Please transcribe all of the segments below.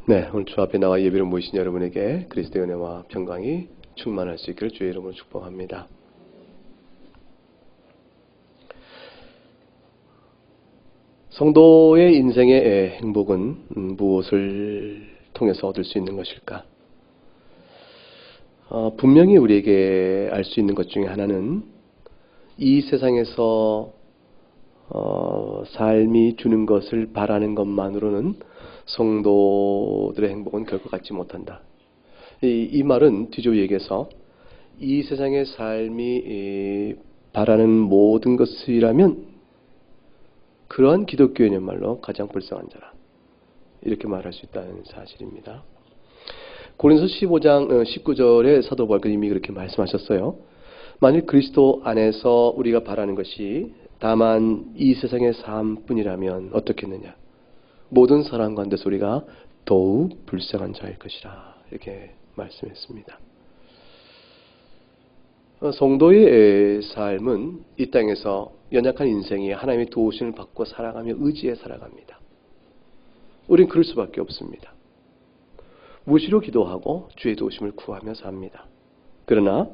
네, 오늘 주 앞에 나와 예배를 모이신 여러분에게 그리스도의 은혜와 평강이 충만할 수 있기를 주의 이름으로 축복합니다. 성도의 인생의 행복은 무엇을 통해서 얻을 수 있는 것일까? 분명히 우리에게 알 수 있는 것 중에 하나는 이 세상에서 삶이 주는 것을 바라는 것만으로는 성도들의 행복은 결코 갖지 못한다. 이 말은 뒤집어 얘기해서 이 세상의 삶이 바라는 모든 것이라면 그러한 기독교인의 말로 가장 불쌍한 자라. 이렇게 말할 수 있다는 사실입니다. 고린도서 15장 19절에 사도 바울은 이미 그렇게 말씀하셨어요. 만일 그리스도 안에서 우리가 바라는 것이 다만 이 세상의 삶뿐이라면 어떻겠느냐. 모든 사람 가운데서 우리가 더욱 불쌍한 자일 것이라. 이렇게 말씀했습니다. 성도의 삶은 이 땅에서 연약한 인생이 하나님의 도우심을 받고 살아가며 의지해 살아갑니다. 우린 그럴 수밖에 없습니다. 무시로 기도하고 주의 도우심을 구하며 삽니다. 그러나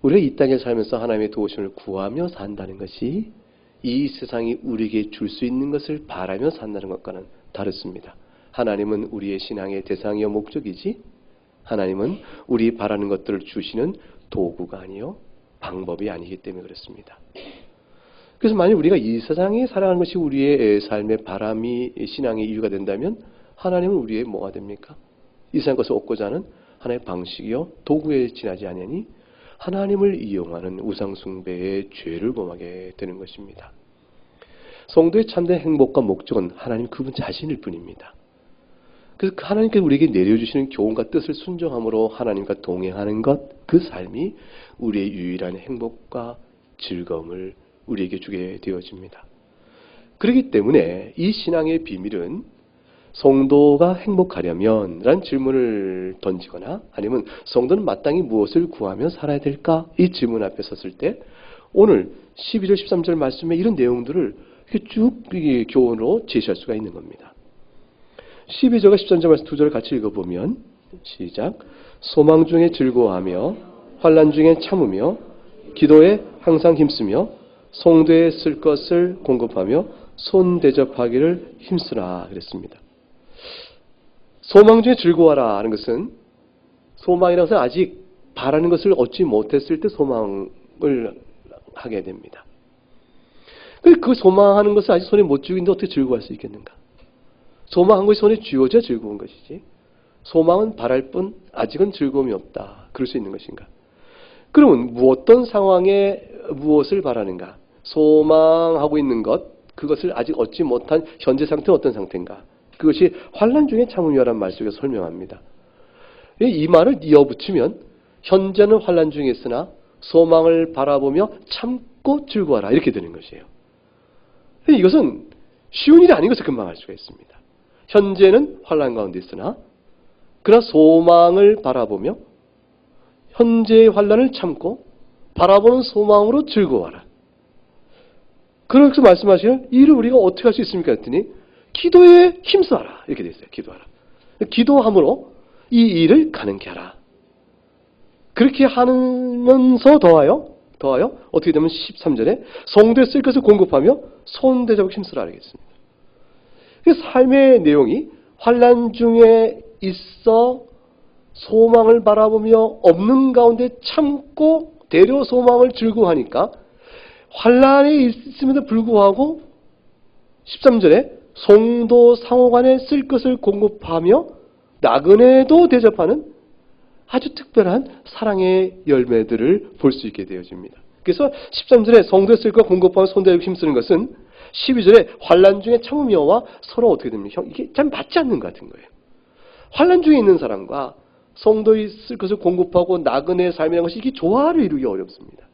우리가 이 땅에 살면서 하나님의 도우심을 구하며 산다는 것이 이 세상이 우리에게 줄 수 있는 것을 바라며 산다는 것과는 다릅니다. 하나님은 우리의 신앙의 대상이요 목적이지 하나님은 우리 바라는 것들을 주시는 도구가 아니요 방법이 아니기 때문에 그렇습니다. 그래서 만약 우리가 이 세상에 살아가는 것이 우리의 삶의 바람이 신앙의 이유가 된다면 하나님은 우리의 뭐가 됩니까? 이 세상 것을 얻고자 하는 하나의 방식이요 도구에 지나지 아니하니 하나님을 이용하는 우상숭배의 죄를 범하게 되는 것입니다. 성도의 참된 행복과 목적은 하나님 그분 자신일 뿐입니다. 그래서 하나님께서 우리에게 내려주시는 교훈과 뜻을 순종함으로 하나님과 동행하는 것, 그 삶이 우리의 유일한 행복과 즐거움을 우리에게 주게 되어집니다. 그렇기 때문에 이 신앙의 비밀은 성도가 행복하려면 라는 질문을 던지거나 아니면 성도는 마땅히 무엇을 구하며 살아야 될까? 이 질문 앞에 섰을 때 오늘 12절 13절 말씀에 이런 내용들을 쭉 교훈으로 제시할 수가 있는 겁니다. 12절과 13절 말씀 두 절을 같이 읽어보면 시작. 소망 중에 즐거워하며 환난 중에 참으며 기도에 항상 힘쓰며 성도에 쓸 것을 공급하며 손 대접하기를 힘쓰라 그랬습니다. 소망 중에 즐거워하라 하는 것은 소망이라는 것은 아직 바라는 것을 얻지 못했을 때 소망을 하게 됩니다. 그 소망하는 것을 아직 손에 못 쥐고 있는데 어떻게 즐거워할 수 있겠는가? 소망한 것이 손에 쥐어져 즐거운 것이지 소망은 바랄 뿐 아직은 즐거움이 없다. 그럴 수 있는 것인가? 그러면 어떤 상황에 무엇을 바라는가? 소망하고 있는 것, 그것을 아직 얻지 못한 현재 상태는 어떤 상태인가? 그것이 환난 중에 참으며라는 말 속에서 설명합니다. 이 말을 이어붙이면 현재는 환난 중에 있으나 소망을 바라보며 참고 즐거워하라 이렇게 되는 것이에요. 이것은 쉬운 일이 아닌 것을 금방 알 수가 있습니다. 현재는 환난 가운데 있으나 그러나 소망을 바라보며 현재의 환난을 참고 바라보는 소망으로 즐거워하라. 그렇게 말씀하시면 이를 우리가 어떻게 할 수 있습니까? 했더니 기도에 힘써라 이렇게 되어 있어요. 기도하라. 기도함으로 이 일을 가능케 하라. 그렇게 하면서 더하여 어떻게 되면 13절에 성도에 쓸 것을 공급하며 손 대접하고 힘쓰라 하겠습니다. 삶의 내용이 환난 중에 있어 소망을 바라보며 없는 가운데 참고 대려 소망을 즐거워하니까 환난이 있음에도 불구하고 13절에 성도 상호간에 쓸 것을 공급하며 나그네도 대접하는 아주 특별한 사랑의 열매들을 볼 수 있게 되어집니다. 그래서 13절에 성도에 쓸 것 공급하며 손대고 힘쓰는 것은 12절에 환난 중에 참으며와 서로 어떻게 됩니까? 이게 참 맞지 않는 것 같은 거예요. 환난 중에 있는 사람과 성도에 쓸 것을 공급하고 나그네의 삶이라는 것이 이게 조화를 이루기 어렵습니다.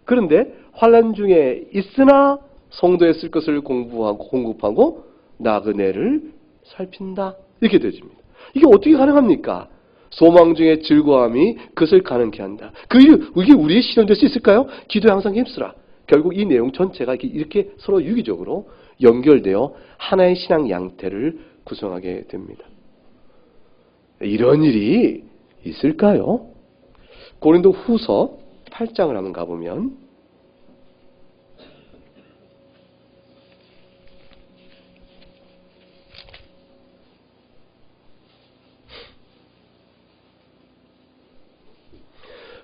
그런데 환난 중에 있으나 성도에 쓸 것을 공급하고 나그네를 살핀다. 이렇게 되어집니다. 이게 어떻게 가능합니까? 소망 중에 즐거움이 그것을 가능케 한다. 이게 우리의 실현될 수 있을까요? 기도에 항상 힘쓰라. 결국 이 내용 전체가 이렇게 서로 유기적으로 연결되어 하나의 신앙 양태를 구성하게 됩니다. 이런 일이 있을까요? 고린도 후서 8장을 한번 가보면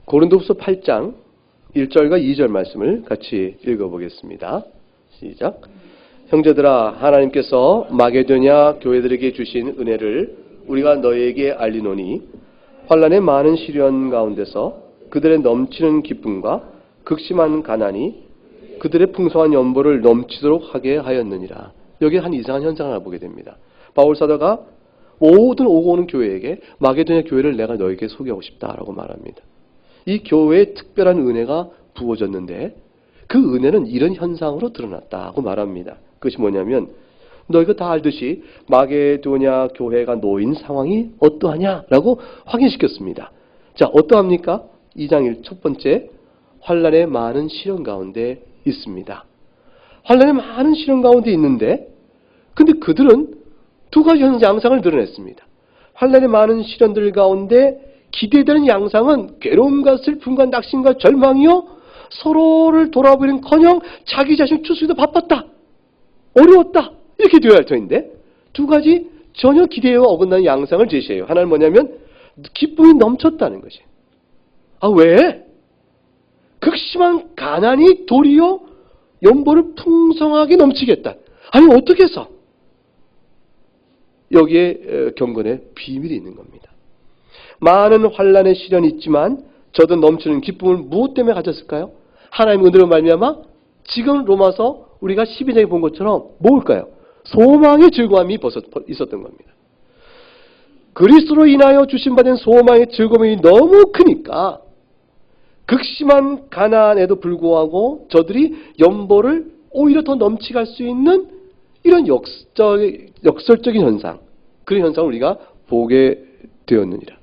고린도후서 8장 1절과 2절 말씀을 같이 읽어보겠습니다. 시작. 형제들아, 하나님께서 마게도냐 교회들에게 주신 은혜를 우리가 너희에게 알리노니 환난의 많은 시련 가운데서 그들의 넘치는 기쁨과 극심한 가난이 그들의 풍성한 연보를 넘치도록 하게 하였느니라. 여기 한 이상한 현상을 알아보게 됩니다. 바울 사도가 모든 오고 오는 교회에게 마게도냐 교회를 내가 너에게 소개하고 싶다라고 말합니다. 이 교회에 특별한 은혜가 부어졌는데 그 은혜는 이런 현상으로 드러났다고 말합니다. 그것이 뭐냐면 너희가 다 알듯이 마게도냐 교회가 놓인 상황이 어떠하냐라고 확인시켰습니다. 자, 어떠합니까? 2장 첫 번째, 환난의 많은 시련 가운데 있습니다. 환난의 많은 시련 가운데 있는데 근데 그들은 두 가지 양상을 드러냈습니다. 환난의 많은 시련들 가운데 기대되는 양상은 괴로움과 슬픔과 낙심과 절망이요, 서로를 돌아보기는커녕 자기 자신을 추스기도 바빴다, 어려웠다, 이렇게 되어야 할 터인데 두 가지 전혀 기대와 어긋나는 양상을 제시해요. 하나는 뭐냐면 기쁨이 넘쳤다는 것이. 아, 왜? 극심한 가난이 도리어 연보를 풍성하게 넘치겠다. 아니, 어떻게 해서? 여기에 경건의 비밀이 있는 겁니다. 많은 환난의 시련이 있지만 저도 넘치는 기쁨을 무엇 때문에 가졌을까요? 하나님의 은혜로 말미암아 지금 로마서 우리가 12장에 본 것처럼 뭘까요? 소망의 즐거움이 있었던 겁니다. 그리스도로 인하여 주신받은 소망의 즐거움이 너무 크니까 극심한 가난에도 불구하고 저들이 연보를 오히려 더 넘치게 할 수 있는 이런 역설적인 현상, 그런 현상을 우리가 보게 되었느니라.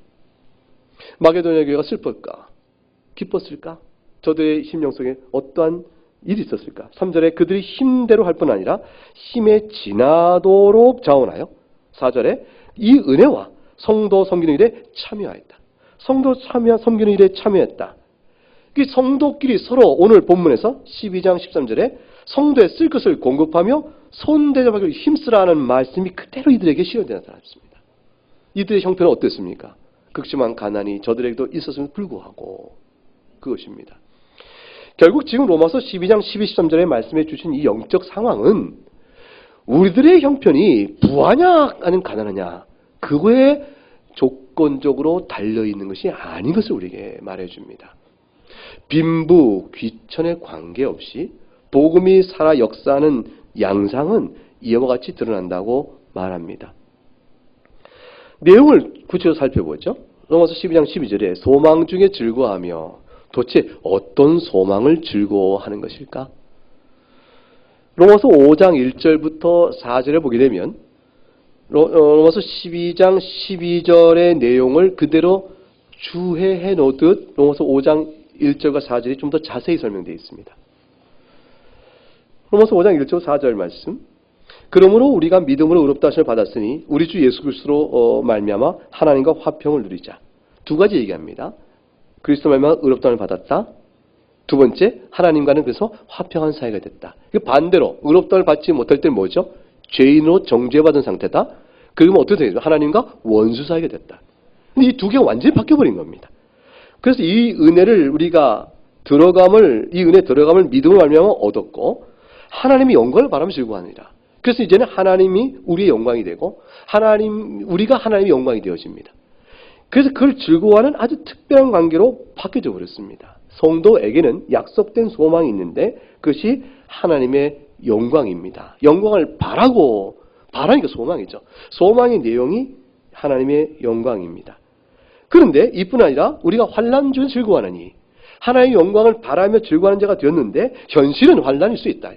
마게도냐 교회가 슬펐을까? 기뻤을까? 저들의 심령 속에 어떠한 일이 있었을까? 3절에 그들이 힘대로 할 뿐 아니라 힘에 지나도록 자원하여 4절에 이 은혜와 성도 섬기는 일에 참여하였다. 성도 섬기는 일에 참여했다. 이 성도끼리 서로 오늘 본문에서 12장 13절에 성도에 쓸 것을 공급하며 손대접하기 힘쓰라는 말씀이 그대로 이들에게 실현되어 나타났습니다. 이들의 형편은 어땠습니까? 극심한 가난이 저들에게도 있었음에도 불구하고 그것입니다. 결국 지금 로마서 12장 12, 13절에 말씀해 주신 이 영적 상황은 우리들의 형편이 부하냐 아니면 가난하냐 그거에 조건적으로 달려있는 것이 아닌 것을 우리에게 말해줍니다. 빈부, 귀천에 관계없이 복음이 살아 역사하는 양상은 이와 같이 드러난다고 말합니다. 내용을 구체적으로 살펴보죠. 로마서 12장 12절에 소망 중에 즐거워하며 도대체 어떤 소망을 즐거워하는 것일까? 로마서 5장 1절부터 4절에 보게 되면 로마서 12장 12절의 내용을 그대로 주해해 놓듯 로마서 5장 1절과 4절이 좀 더 자세히 설명되어 있습니다. 로마서 5장 1절 4절 말씀. 그러므로 우리가 믿음으로 의롭다 하심을 받았으니 우리 주 예수 그리스도로 말미암아 하나님과 화평을 누리자. 두 가지 얘기합니다. 그리스도 말미암아 의롭다함을 받았다. 두 번째, 하나님과는 그래서 화평한 사이가 됐다. 반대로 의롭다함을 받지 못할 때는 뭐죠? 죄인으로 정죄받은 상태다. 그러면 어떻게 되죠? 하나님과 원수 사이가 됐다. 근데 이 두 개가 완전히 바뀌어버린 겁니다. 그래서 이 은혜를 우리가 이 은혜 들어감을 믿음을 말미암아 얻었고 하나님이 영광을 바라며 즐거워하느니라. 그래서 이제는 하나님이 우리의 영광이 되고 우리가 하나님의 영광이 되어집니다. 그래서 그걸 즐거워하는 아주 특별한 관계로 바뀌어져 버렸습니다. 성도에게는 약속된 소망이 있는데 그것이 하나님의 영광입니다. 영광을 바라니까 소망이죠. 소망의 내용이 하나님의 영광입니다. 그런데 이뿐 아니라 우리가 환난 중에 즐거워하느니 하나님의 영광을 바라며 즐거워하는 자가 되었는데 현실은 환난일 수 있다.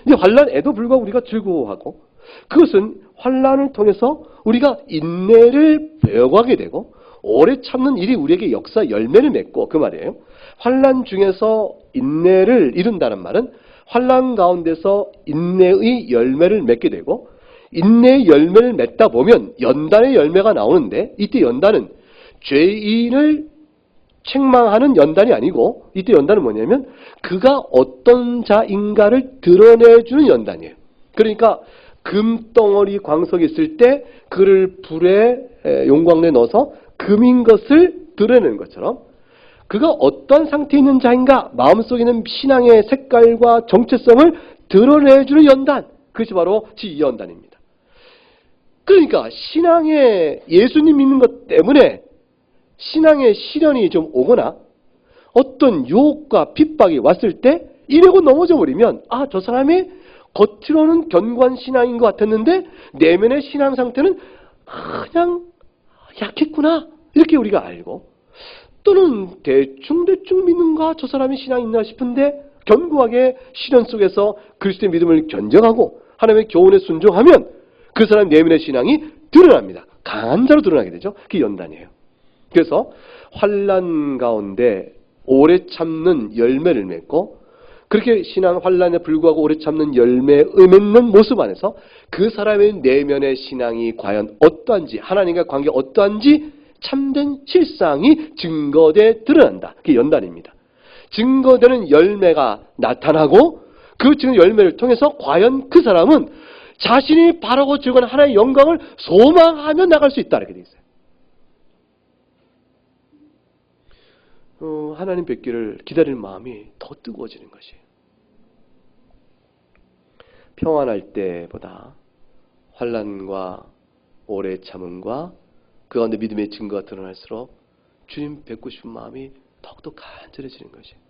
이제 환난에도 불구하고 우리가 즐거워하고 그것은 환난을 통해서 우리가 인내를 배워가게 되고 오래 참는 일이 우리에게 역사 열매를 맺고 그 말이에요. 환난 중에서 인내를 이룬다는 말은 환난 가운데서 인내의 열매를 맺게 되고 인내의 열매를 맺다 보면 연단의 열매가 나오는데, 이때 연단은 죄인을 책망하는 연단이 아니고, 이때 연단은 뭐냐면 그가 어떤 자인가를 드러내주는 연단이에요. 그러니까 금덩어리 광석이 있을 때 그를 불에 용광로에 넣어서 금인 것을 드러내는 것처럼, 그가 어떤 상태에 있는 자인가, 마음속에 있는 신앙의 색깔과 정체성을 드러내주는 연단, 그것이 바로 지연단입니다. 그러니까 신앙에 예수님 믿는 것 때문에 신앙의 시련이 좀 오거나 어떤 유혹과 핍박이 왔을 때 이러고 넘어져 버리면, 아, 저 사람이 겉으로는 견고한 신앙인 것 같았는데 내면의 신앙 상태는 그냥 약했구나, 이렇게 우리가 알고, 또는 대충 믿는가, 저 사람이 신앙이 있나 싶은데 견고하게 시련 속에서 그리스도의 믿음을 견정하고 하나님의 교훈에 순종하면 그 사람 내면의 신앙이 드러납니다. 강한 자로 드러나게 되죠. 그게 연단이에요. 그래서 환난 가운데 오래 참는 열매를 맺고, 그렇게 신앙 환난에 불구하고 오래 참는 열매에 맺는 모습 안에서 그 사람의 내면의 신앙이 과연 어떠한지, 하나님과 관계가 어떠한지 참된 실상이 증거돼 드러난다. 그게 연단입니다. 증거되는 열매가 나타나고 그 증거 열매를 통해서 과연 그 사람은 자신이 바라고 즐거운 하나님의 영광을 소망하며 나갈 수 있다, 이렇게 되어 있어요. 하나님 뵙기를 기다리는 마음이 더 뜨거워지는 것이에요. 평안할 때보다 환난과 오래 참음과 그 가운데 믿음의 증거가 드러날수록 주님 뵙고 싶은 마음이 더욱더 간절해지는 것이에요.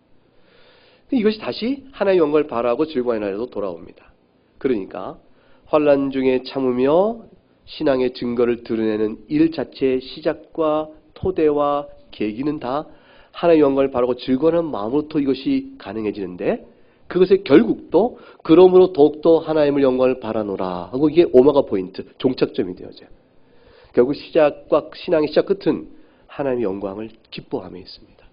이것이 다시 하나님의 영광을 바라고 즐거워하는 날에도 돌아옵니다. 그러니까 환난 중에 참으며 신앙의 증거를 드러내는 일 자체의 시작과 토대와 계기는 다 하나님의 영광을 바라고 즐거워하는 마음으로부터 이것이 가능해지는데, 그것의 결국도 그러므로 더욱더 하나님의 영광을 바라노라 하고, 이게 오마가 포인트, 종착점이 되어져요. 결국 시작과 신앙의 시작 끝은 하나님의 영광을 기뻐함에 있습니다.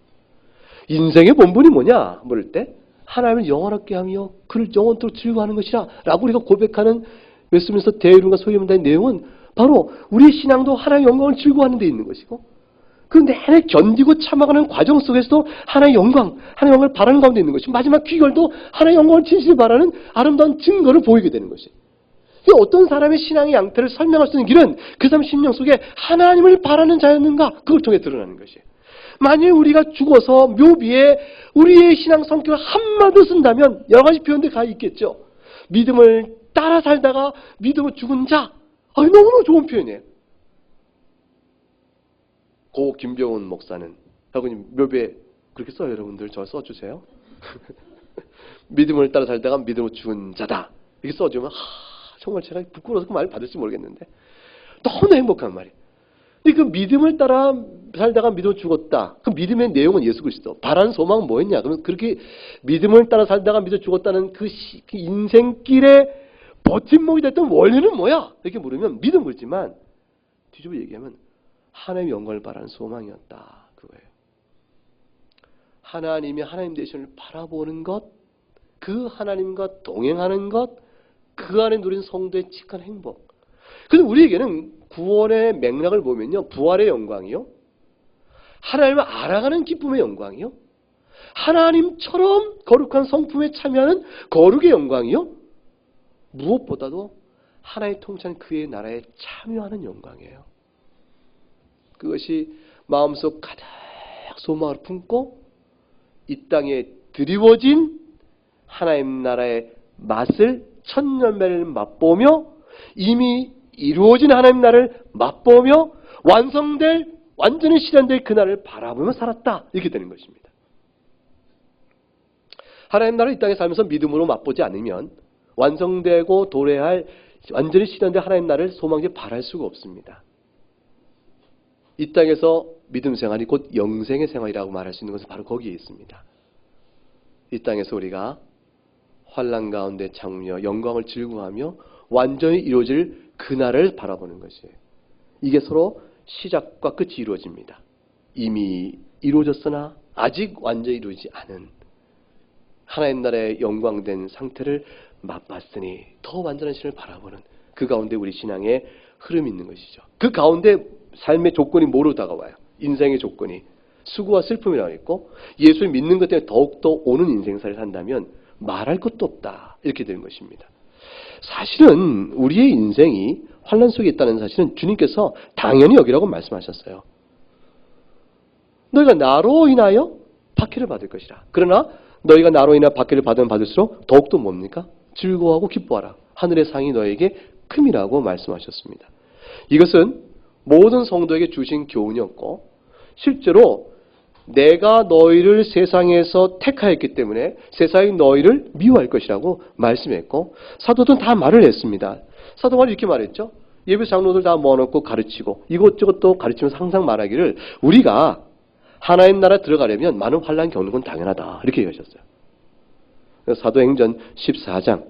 인생의 본분이 뭐냐 물을 때 하나님을 영원하게 하며 그를 영원토록 즐거워하는 것이라 라고 우리가 고백하는 웨스민스터 대의론과 소위문단의 내용은 바로 우리의 신앙도 하나님의 영광을 즐거워하는 데 있는 것이고, 그 내내 견디고 참아가는 과정 속에서도 하나님의 영광, 하나님의 영광을 바라는 가운데 있는 것이, 마지막 귀결도 하나님의 영광을 진실히 바라는 아름다운 증거를 보이게 되는 것이에요. 어떤 사람의 신앙의 양태를 설명할 수 있는 길은 그 사람 심령 속에 하나님을 바라는 자였는가, 그걸 통해 드러나는 것이에요. 만일 우리가 죽어서 묘비에 우리의 신앙 성격을 한마디로 쓴다면 여러 가지 표현들이 가 있겠죠. 믿음을 따라 살다가 믿음으로 죽은 자, 너무너무 좋은 표현이에요. 고 김병훈 목사는 하고 묘비에 그렇게 써요. 여러분들 저 써주세요. 믿음을 따라 살다가 믿음으로 죽은 자다, 이렇게 써주면 정말 제가 부끄러워서 그 말을 받을지 모르겠는데 너무 행복한 말이에요. 근데 그 믿음을 따라 살다가 믿음으로 죽었다, 그 믿음의 내용은 예수 그리스도. 바라는 소망은 뭐였냐? 그러면 그렇게 믿음을 따라 살다가 믿어 죽었다는 그 인생길의 버팀목이 됐던 원리는 뭐야? 이렇게 물으면 믿음 그렇지만 뒤집어 얘기하면 하나님의 영광을 바라는 소망이었다, 그거예요. 하나님이 하나님 되심을 바라보는 것, 그 하나님과 동행하는 것, 그 안에 누린 성도의 직한 행복. 그런데 우리에게는 구원의 맥락을 보면요, 부활의 영광이요, 하나님을 알아가는 기쁨의 영광이요, 하나님처럼 거룩한 성품에 참여하는 거룩의 영광이요, 무엇보다도 하나의 통치하는 그의 나라에 참여하는 영광이에요. 그것이 마음속 가득 소망을 품고 이 땅에 드리워진 하나님 나라의 맛을, 천년매를 맛보며 이미 이루어진 하나님 나라를 맛보며 완성될, 완전히 실현될 그날을 바라보며 살았다, 이렇게 되는 것입니다. 하나님 나라를 이 땅에 살면서 믿음으로 맛보지 않으면 완성되고 도래할, 완전히 실현될 하나님 나라를 소망지 바랄 수가 없습니다. 이 땅에서 믿음 생활이 곧 영생의 생활이라고 말할 수 있는 것은 바로 거기에 있습니다. 이 땅에서 우리가 환난 가운데 참으며 영광을 즐거워하며 완전히 이루어질 그날을 바라보는 것이에요. 이게 서로 시작과 끝이 이루어집니다. 이미 이루어졌으나 아직 완전히 이루어지지 않은 하나님 나라의 영광된 상태를 맛봤으니 더 완전한 신을 바라보는 그 가운데 우리 신앙의 흐름이 있는 것이죠. 그 가운데 삶의 조건이 뭐로 다가와요? 인생의 조건이 수고와 슬픔이라고 했고 예수를 믿는 것 때문에 더욱더 오는 인생사를 산다면 말할 것도 없다. 이렇게 되는 것입니다. 사실은 우리의 인생이 환난 속에 있다는 사실은 주님께서 당연히 여기라고 말씀하셨어요. 너희가 나로 인하여 박해를 받을 것이라. 그러나 너희가 나로 인하여 박해를 받으면 받을수록 더욱더 뭡니까? 즐거워하고 기뻐하라. 하늘의 상이 너에게 큼이라고 말씀하셨습니다. 이것은 모든 성도에게 주신 교훈이었고 실제로 내가 너희를 세상에서 택하였기 때문에 세상이 너희를 미워할 것이라고 말씀했고 사도들은 다 말을 했습니다. 사도 바울이 이렇게 말했죠. 예배 장로들 다 모아놓고 가르치고 이것저것 또 가르치면서 항상 말하기를 우리가 하나님 나라 들어가려면 많은 환난 겪는 건 당연하다. 이렇게 얘기하셨어요. 사도행전 14장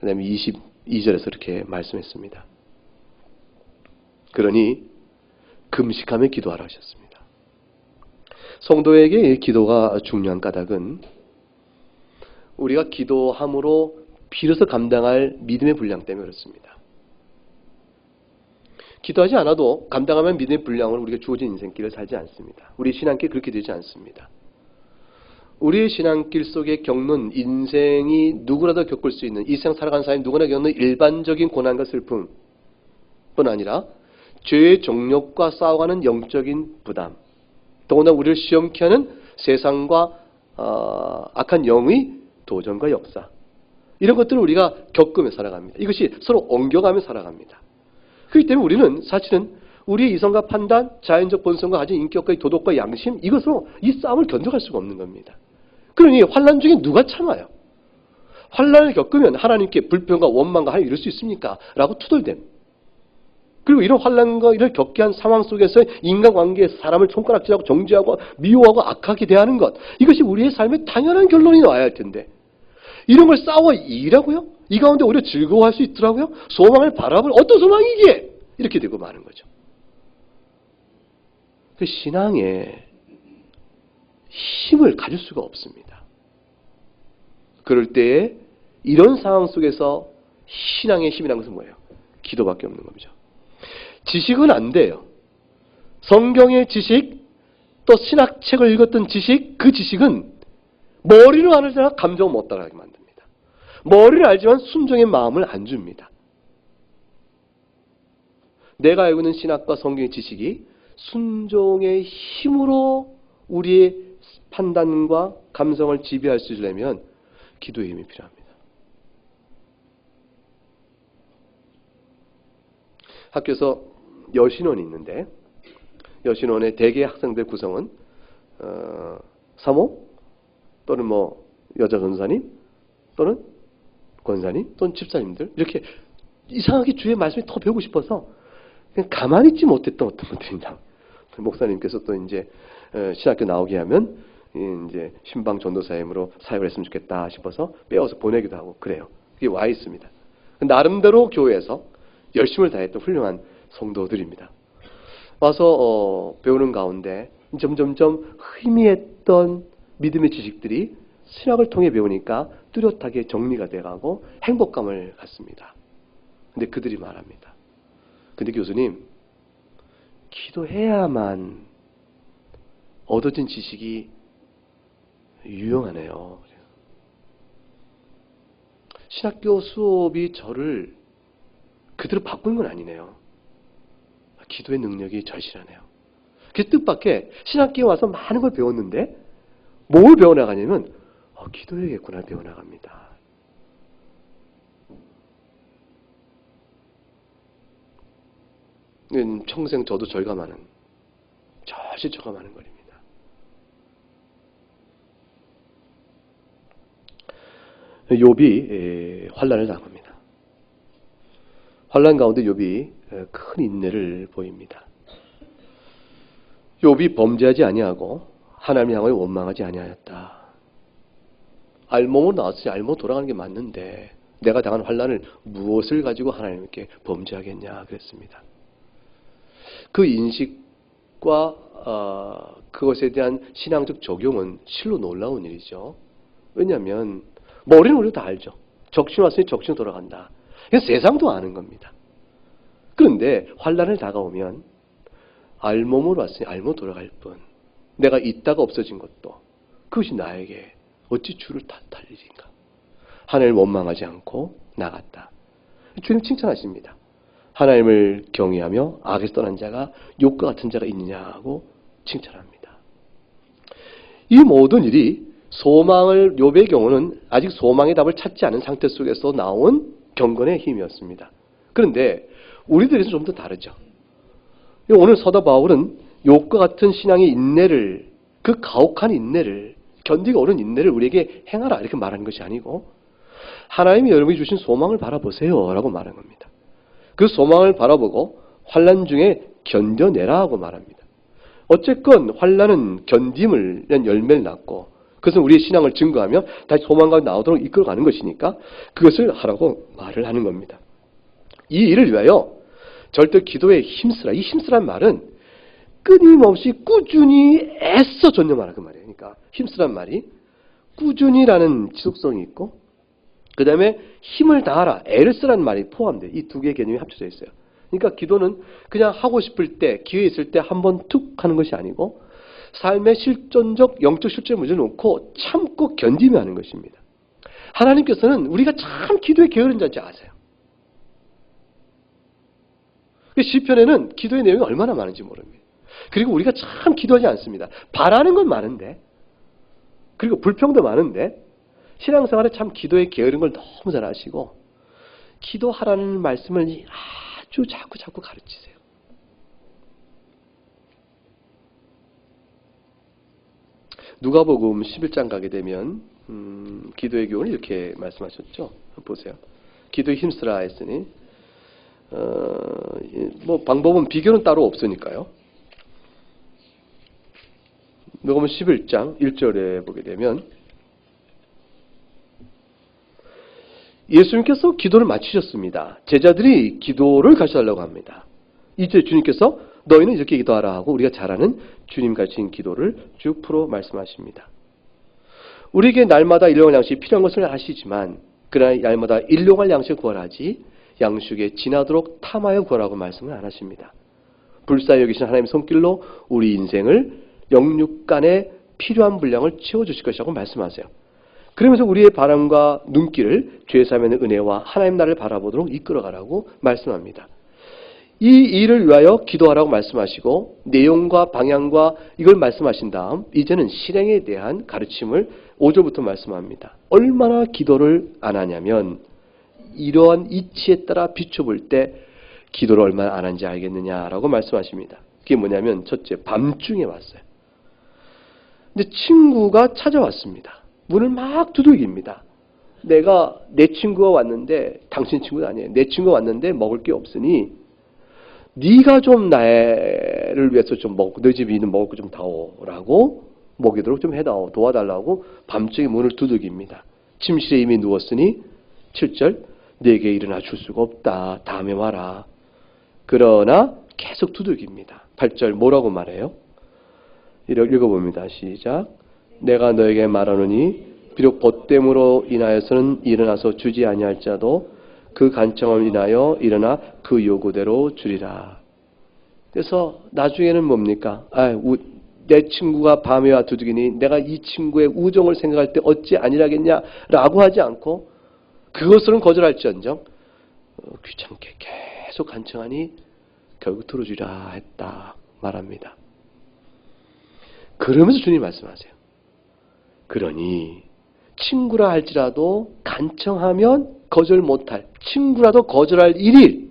그 다음에 22절에서 이렇게 말씀했습니다. 그러니 금식하며 기도하라 하셨습니다. 성도에게 기도가 중요한 까닭은 우리가 기도함으로 비로소 감당할 믿음의 분량 때문에 그렇습니다. 기도하지 않아도 감당하면 믿음의 분량으로 우리가 주어진 인생길을 살지 않습니다. 우리 신앙길 그렇게 되지 않습니다. 우리의 신앙길 속에 겪는 인생이 누구라도 겪을 수 있는 이 세상 살아가는 사람이 누구나 겪는 일반적인 고난과 슬픔뿐 아니라 죄의 정욕과 싸워가는 영적인 부담 더구나 우리를 시험케 하는 세상과 악한 영의 도전과 역사 이런 것들을 우리가 겪으며 살아갑니다. 이것이 서로 옮겨가며 살아갑니다. 그렇기 때문에 우리는 사실은 우리의 이성과 판단, 자연적 본성과 가진 인격과 도덕과 양심 이것으로 이 싸움을 견뎌갈 수가 없는 겁니다. 그러니 환난 중에 누가 참아요? 환난을 겪으면 하나님께 불평과 원망과 하나님 이럴 수 있습니까? 라고 투덜댐. 그리고 이런 환난과 이를 겪게 한 상황 속에서 인간관계에서 사람을 손가락질하고 정죄하고 미워하고 악하게 대하는 것 이것이 우리의 삶에 당연한 결론이 나와야 할 텐데 이런 걸 싸워 이기라고요? 이 가운데 오히려 즐거워할 수 있더라고요? 소망을 바라볼 어떤 소망이기에 이렇게 되고 마는 거죠. 그 신앙에 힘을 가질 수가 없습니다. 그럴 때에 이런 상황 속에서 신앙의 힘이라는 것은 뭐예요? 기도밖에 없는 거죠. 지식은 안 돼요. 성경의 지식, 또 신학책을 읽었던 지식, 그 지식은 머리로 알아야 감정을 못 따라가게 만듭니다. 머리를 알지만 순종의 마음을 안 줍니다. 내가 알고 있는 신학과 성경의 지식이 순종의 힘으로 우리의 판단과 감성을 지배할 수 있으려면 기도의 힘이 필요합니다. 학교에서 여신원이 있는데 여신원의 대개 학생들 구성은 사모 또는 여자 권사님 또는 권사님 또는 집사님들 이렇게 이상하게 주의 말씀이 더 배우고 싶어서 그냥 가만히 있지 못했던 어떤 분들입니다. 목사님께서 또 이제 신학교 나오게 하면 이제 신방 전도사임으로 사역을 했으면 좋겠다 싶어서 빼어서 보내기도 하고 그래요. 그게 와 있습니다. 나름대로 교회에서 열심을 다했던 훌륭한 성도들입니다. 와서 배우는 가운데 점점점 희미했던 믿음의 지식들이 신학을 통해 배우니까 뚜렷하게 정리가 돼가고 행복감을 갖습니다. 근데 그들이 말합니다. 근데 교수님, 기도해야만 얻어진 지식이 유용하네요. 신학교 수업이 저를 그대로 바꾸는 건 아니네요. 기도의 능력이 절실하네요. 그 뜻밖의 신학교에 와서 많은 걸 배웠는데 뭘 배워나가냐면 기도해야겠구나 배워나갑니다. 평생 저도 절감하는 절실 절감하는 거입니다. 욥이 환난을 당합니다. 환난 가운데 욥이 큰 인내를 보입니다. 욥이 범죄하지 아니하고 하나님 향하여 원망하지 아니하였다. 알몸으로 나왔으니 알몸 돌아가는 게 맞는데 내가 당한 환난을 무엇을 가지고 하나님께 범죄하겠냐 그랬습니다. 그 인식과 그것에 대한 신앙적 적용은 실로 놀라운 일이죠. 왜냐하면 머리는 우리가 다 알죠. 적신 왔으니 적신으로 돌아간다. 이건 세상도 아는 겁니다. 그런데 환란을 다가오면 알몸으로 왔으니 알몸 돌아갈 뿐, 내가 있다가 없어진 것도 그것이 나에게 어찌 주를 탓할 일인가. 하나님을 원망하지 않고 나갔다. 주님 칭찬하십니다. 하나님을 경외하며 악에서 떠난 자가 욥과 같은 자가 있느냐고 칭찬합니다. 이 모든 일이 소망을, 욥의 경우는 아직 소망의 답을 찾지 않은 상태 속에서 나온 경건의 힘이었습니다. 그런데 우리들에서 좀 더 다르죠. 오늘 사도 바울은 욥과 같은 신앙의 인내를, 그 가혹한 인내를, 견디고 오른 인내를 우리에게 행하라 이렇게 말하는 것이 아니고, 하나님이 여러분이 주신 소망을 바라보세요 라고 말하는 겁니다. 그 소망을 바라보고 환난 중에 견뎌내라 하고 말합니다. 어쨌건 환난은 견딤을 위한 열매를 낳고, 그것은 우리의 신앙을 증거하며 다시 소망과 나오도록 이끌어가는 것이니까 그것을 하라고 말을 하는 겁니다. 이 일을 위하여 절대 기도에 힘쓰라. 이 힘쓰란 말은 끊임없이 꾸준히 애써 전념하라 그 말이에요. 그러니까 힘쓰란 말이 꾸준히라는 지속성이 있고, 그 다음에 힘을 다하라, 애를 쓰라는 말이 포함돼요. 이 두 개의 개념이 합쳐져 있어요. 그러니까 기도는 그냥 하고 싶을 때, 기회 있을 때 한 번 툭 하는 것이 아니고 삶의 실존적, 영적 실존을 문제 놓고 참고 견디며 하는 것입니다. 하나님께서는 우리가 참 기도에 게으른 자인지 아세요. 시편에는 기도의 내용이 얼마나 많은지 모릅니다. 그리고 우리가 참 기도하지 않습니다. 바라는 건 많은데, 그리고 불평도 많은데, 신앙생활에 참 기도에 게으른 걸 너무 잘 아시고 기도하라는 말씀을 아주 자꾸 가르치세요. 누가복음 11장 가게 되면 기도의 교훈을 이렇게 말씀하셨죠. 보세요. 기도에 힘쓰라 했으니 뭐 방법은 비교는 따로 없으니까요. 누가복음 11장 1절에 보게 되면 예수님께서 기도를 마치셨습니다. 제자들이 기도를 가르쳐달라고 합니다. 이제 주님께서 너희는 이렇게 기도하라 하고 우리가 잘 아는 주님 가르친 기도를 쭉 풀어 말씀하십니다. 우리에게 날마다 일용할 양식이 필요한 것을 아시지만 그러나 날마다 일용할 양식을 구하라지 양식에 지나도록 탐하여 구하라고 말씀을 안 하십니다. 불쌍히 여기신 하나님의 손길로 우리 인생을 영육간에 필요한 분량을 채워주실 것이라고 말씀하세요. 그러면서 우리의 바람과 눈길을 죄 사면의 은혜와 하나님 나라를 바라보도록 이끌어가라고 말씀합니다. 이 일을 위하여 기도하라고 말씀하시고 내용과 방향과 이걸 말씀하신 다음 이제는 실행에 대한 가르침을 5절부터 말씀합니다. 얼마나 기도를 안 하냐면 이러한 이치에 따라 비춰볼 때 기도를 얼마나 안 한지 알겠느냐라고 말씀하십니다. 그게 뭐냐면 첫째, 밤중에 왔어요. 근데 친구가 찾아왔습니다. 문을 막 두들깁니다. 내 친구가 왔는데 당신 친구도 아니에요. 내 친구가 왔는데 먹을 게 없으니 네가 좀 나를 위해서 좀 너 집에 있는 먹을 거 좀 다오라고 먹이도록 좀 해다오, 도와달라고 밤중에 문을 두들깁니다. 침실에 이미 누웠으니 7절 내게 일어나 줄 수가 없다. 다음에 와라. 그러나 계속 두들깁니다. 8절 뭐라고 말해요? 읽어봅니다. 시작. 내가 너에게 말하노니 비록 벗됨으로 인하여서는 일어나서 주지 아니할지라도 그 간청함을 인하여 일어나 그 요구대로 주리라. 그래서 나중에는 뭡니까? 내 친구가 밤에 와 두들기니 내가 이 친구의 우정을 생각할 때 어찌 아니라겠냐라고 하지 않고 그것으로는 거절할지언정 귀찮게 계속 간청하니 결국 들어주리라 했다 말합니다. 그러면서 주님 말씀하세요. 그러니 친구라 할지라도 간청하면 거절 못할, 친구라도 거절할 일이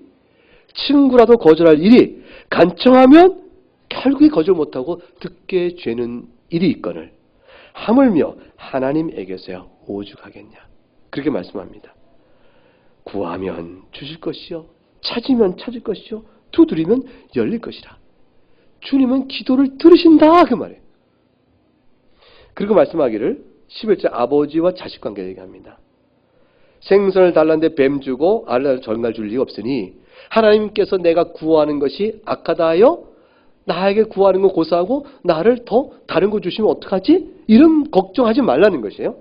간청하면 결국에 거절 못하고 듣게 죄는 일이 있거늘 하물며 하나님에게서야 오죽하겠냐. 그렇게 말씀합니다. 구하면 주실 것이요 찾으면 찾을 것이요 두드리면 열릴 것이라. 주님은 기도를 들으신다 그 말이에요. 그리고 말씀하기를 11절 아버지와 자식 관계를 얘기합니다. 생선을 달라는데 뱀 주고 알을 전갈 줄 리가 없으니 하나님께서 내가 구하는 것이 악하다 하여 나에게 구하는 거 고사하고 나를 더 다른 거 주시면 어떡하지? 이런 걱정하지 말라는 것이에요.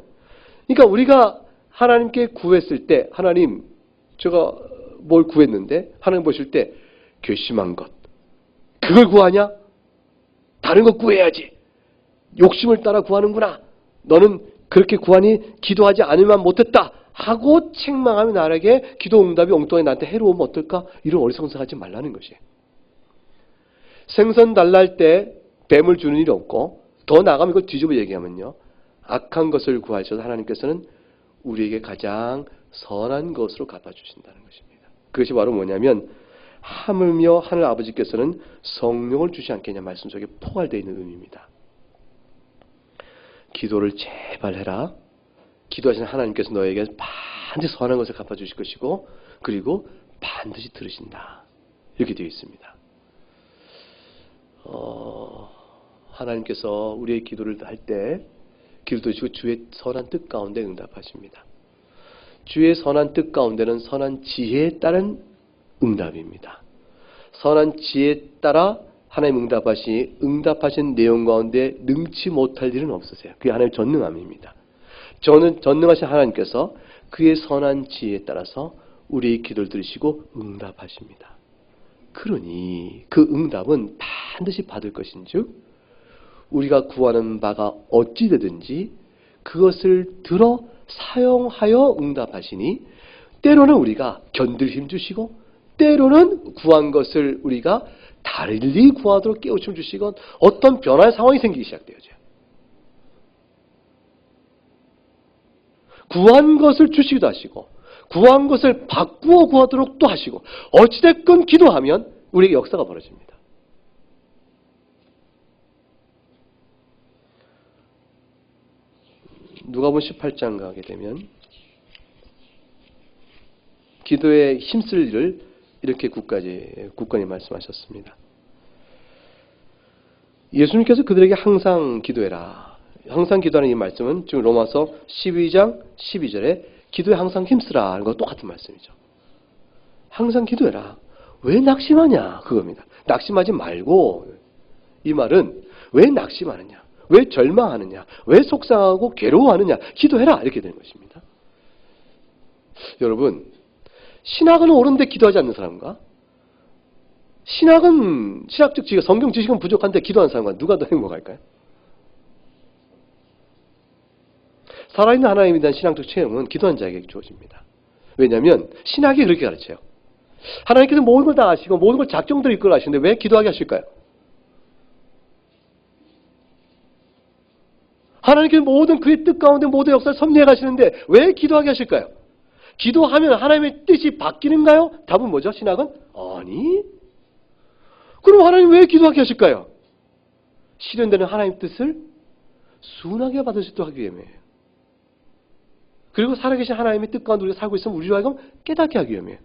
그러니까 우리가 하나님께 구했을 때 하나님 제가 뭘 구했는데 하나님 보실 때 괘씸한 것. 그걸 구하냐? 다른 것 구해야지. 욕심을 따라 구하는구나. 너는 그렇게 구하니 기도하지 않으면 못했다. 하고 책망하며 나에게 기도 응답이 엉뚱하게 나한테 해로우면 어떨까? 이런 어리석은 생각하지 말라는 것이에요. 생선 달랄 때 뱀을 주는 일이 없고 더 나아가면 이걸 뒤집어 얘기하면요. 악한 것을 구하셔서 하나님께서는 우리에게 가장 선한 것으로 갚아주신다는 것입니다. 그것이 바로 뭐냐면 하물며 하늘 아버지께서는 성령을 주시 않겠냐 말씀 속에 포괄되어 있는 의미입니다. 기도를 제발 해라. 기도하시는 하나님께서 너에게 반드시 선한 것을 갚아주실 것이고 그리고 반드시 들으신다. 이렇게 되어 있습니다. 하나님께서 우리의 기도를 할 때 기도 들으시고 주의 선한 뜻 가운데 응답하십니다. 주의 선한 뜻 가운데는 선한 지혜에 따른 응답입니다. 선한 지혜에 따라 하나님 응답하신 내용 가운데 능치 못할 일은 없으세요. 그게 하나님의 전능함입니다. 전능하신 하나님께서 그의 선한 지혜에 따라서 우리의 기도를 들으시고 응답하십니다. 그러니 그 응답은 반드시 받을 것인즉 우리가 구하는 바가 어찌 되든지 그것을 들어 사용하여 응답하시니 때로는 우리가 견딜 힘 주시고 때로는 구한 것을 우리가 달리 구하도록 깨우침 주시건 어떤 변화의 상황이 생기기 시작되어져요. 구한 것을 주시기도 하시고 구한 것을 바꾸어 구하도록 또 하시고 어찌됐건 기도하면 우리에게 역사가 벌어집니다. 누가복음 18장 가게 되면 기도에 힘쓸 일을 이렇게 굳건히 말씀하셨습니다. 예수님께서 그들에게 항상 기도해라. 항상 기도하는 이 말씀은 지금 로마서 12장 12절에 기도에 항상 힘쓰라 하는 것 똑같은 말씀이죠. 항상 기도해라. 왜 낙심하냐? 그겁니다. 낙심하지 말고 이 말은 왜 낙심하느냐? 왜 절망하느냐? 왜 속상하고 괴로워하느냐? 기도해라. 이렇게 되는 것입니다. 여러분, 신학은 옳은데 기도하지 않는 사람과 신학적 지식, 성경 지식은 부족한데 기도하는 사람과 누가 더 행복할까요? 살아있는 하나님에 대한 신앙적 체험은 기도한 자에게 주어집니다. 왜냐하면 신학이 그렇게 가르쳐요. 하나님께서 모든 걸 다 아시고 모든 걸 작정대로 이끌어 가시는데 왜 기도하게 하실까요? 하나님께서 모든 그의 뜻 가운데 모든 역사를 섭리해 가시는데 왜 기도하게 하실까요? 기도하면 하나님의 뜻이 바뀌는가요? 답은 뭐죠? 신학은? 아니. 그럼 하나님 왜 기도하게 하실까요? 실현되는 하나님의 뜻을 순하게 받을 수 있도록 하기 위함이에요. 그리고 살아계신 하나님의 뜻 가운데 우리가 살고 있으면 우리로 하여금 깨닫게 하기 위함이에요.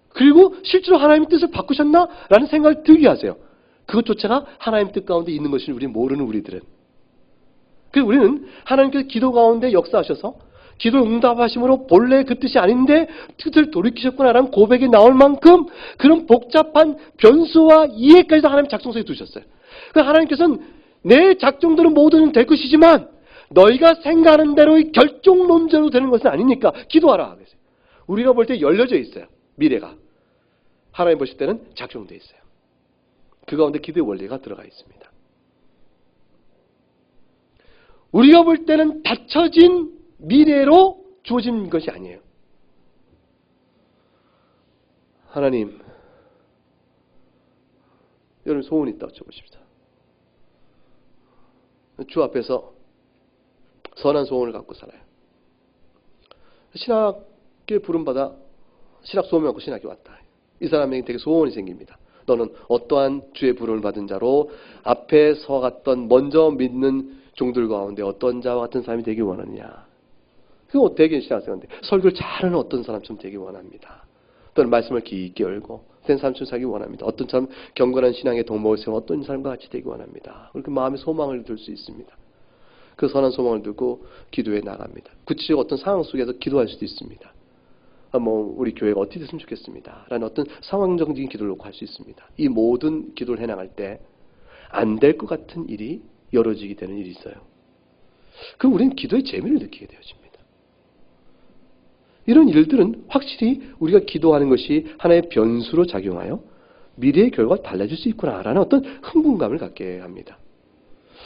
그리고 실제로 하나님의 뜻을 바꾸셨나? 라는 생각을 들게 하세요. 그것조차가 하나님의 뜻 가운데 있는 것을 우리 모르는 우리들은. 그래서 우리는 하나님께서 기도 가운데 역사하셔서 기도 응답하심으로 본래 그 뜻이 아닌데 뜻을 돌이키셨구나라는 고백이 나올 만큼 그런 복잡한 변수와 이해까지도 하나님 작성서에 두셨어요. 그러니까 하나님께서는 내 작정대로 모두는 될 것이지만 너희가 생각하는 대로의 결정론대로 되는 것은 아니니까 기도하라. 우리가 볼 때 열려져 있어요. 미래가. 하나님 보실 때는 작정되어 있어요. 그 가운데 기도의 원리가 들어가 있습니다. 우리가 볼 때는 닫혀진 미래로 주어진 것이 아니에요. 하나님, 여러분 소원이 있다 여쭤보십시다. 주 앞에서 선한 소원을 갖고 살아요. 신학에 부름받아 신학 소원을 갖고 신학에 왔다. 이 사람에게 되게 소원이 생깁니다. 너는 어떠한 주의 부름을 받은 자로 앞에 서갔던 먼저 믿는 종들 가운데 어떤 자와 같은 사람이 되기 원하느냐. 그거 되게 신학생인데 설교를 잘하는 어떤 사람처럼 되기 원합니다. 또는 말씀을 깊게 열고 센 사람처럼 살기 원합니다. 어떤 사람 경건한 신앙의 동목을 세워 어떤 사람과 같이 되기 원합니다. 그렇게 마음의 소망을 들 수 있습니다. 그 선한 소망을 들고 기도에 나갑니다. 구체적 어떤 상황 속에서 기도할 수도 있습니다. 우리 교회가 어떻게 됐으면 좋겠습니다. 라는 어떤 상황적인 기도를 놓고 할 수 있습니다. 이 모든 기도를 해나갈 때 안 될 것 같은 일이 열어지게 되는 일이 있어요. 그럼 우리는 기도의 재미를 느끼게 되어집니다. 이런 일들은 확실히 우리가 기도하는 것이 하나의 변수로 작용하여 미래의 결과가 달라질 수 있구나라는 어떤 흥분감을 갖게 합니다.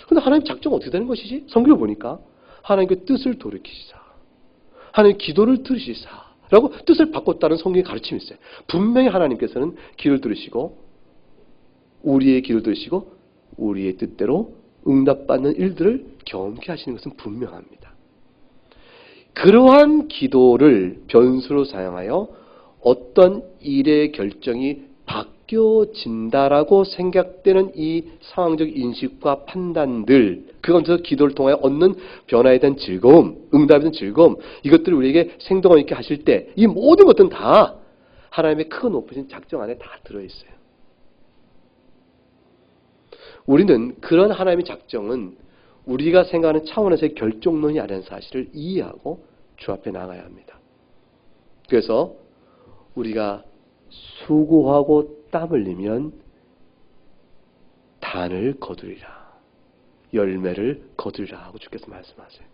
그런데 하나님 작정은 어떻게 되는 것이지? 성경을 보니까 하나님의 뜻을 돌이키시사, 하나님 기도를 들으시사 라고 뜻을 바꿨다는 성경의 가르침이 있어요. 분명히 하나님께서는 기도를 들으시고 우리의 기도를 들으시고 우리의 뜻대로 응답받는 일들을 경험케 하시는 것은 분명합니다. 그러한 기도를 변수로 사용하여 어떤 일의 결정이 바뀌어진다라고 생각되는 이 상황적 인식과 판단들, 그것에서 기도를 통하여 얻는 변화에 대한 즐거움, 응답에 대한 즐거움, 이것들을 우리에게 생동감 있게 하실 때 이 모든 것들은 다 하나님의 크고 높으신 작정 안에 다 들어있어요. 우리는 그런 하나님의 작정은 우리가 생각하는 차원에서의 결정론이 아니라는 사실을 이해하고 주 앞에 나가야 합니다. 그래서 우리가 수고하고 땀 흘리면 단을 거두리라, 열매를 거두리라 하고 주께서 말씀하세요.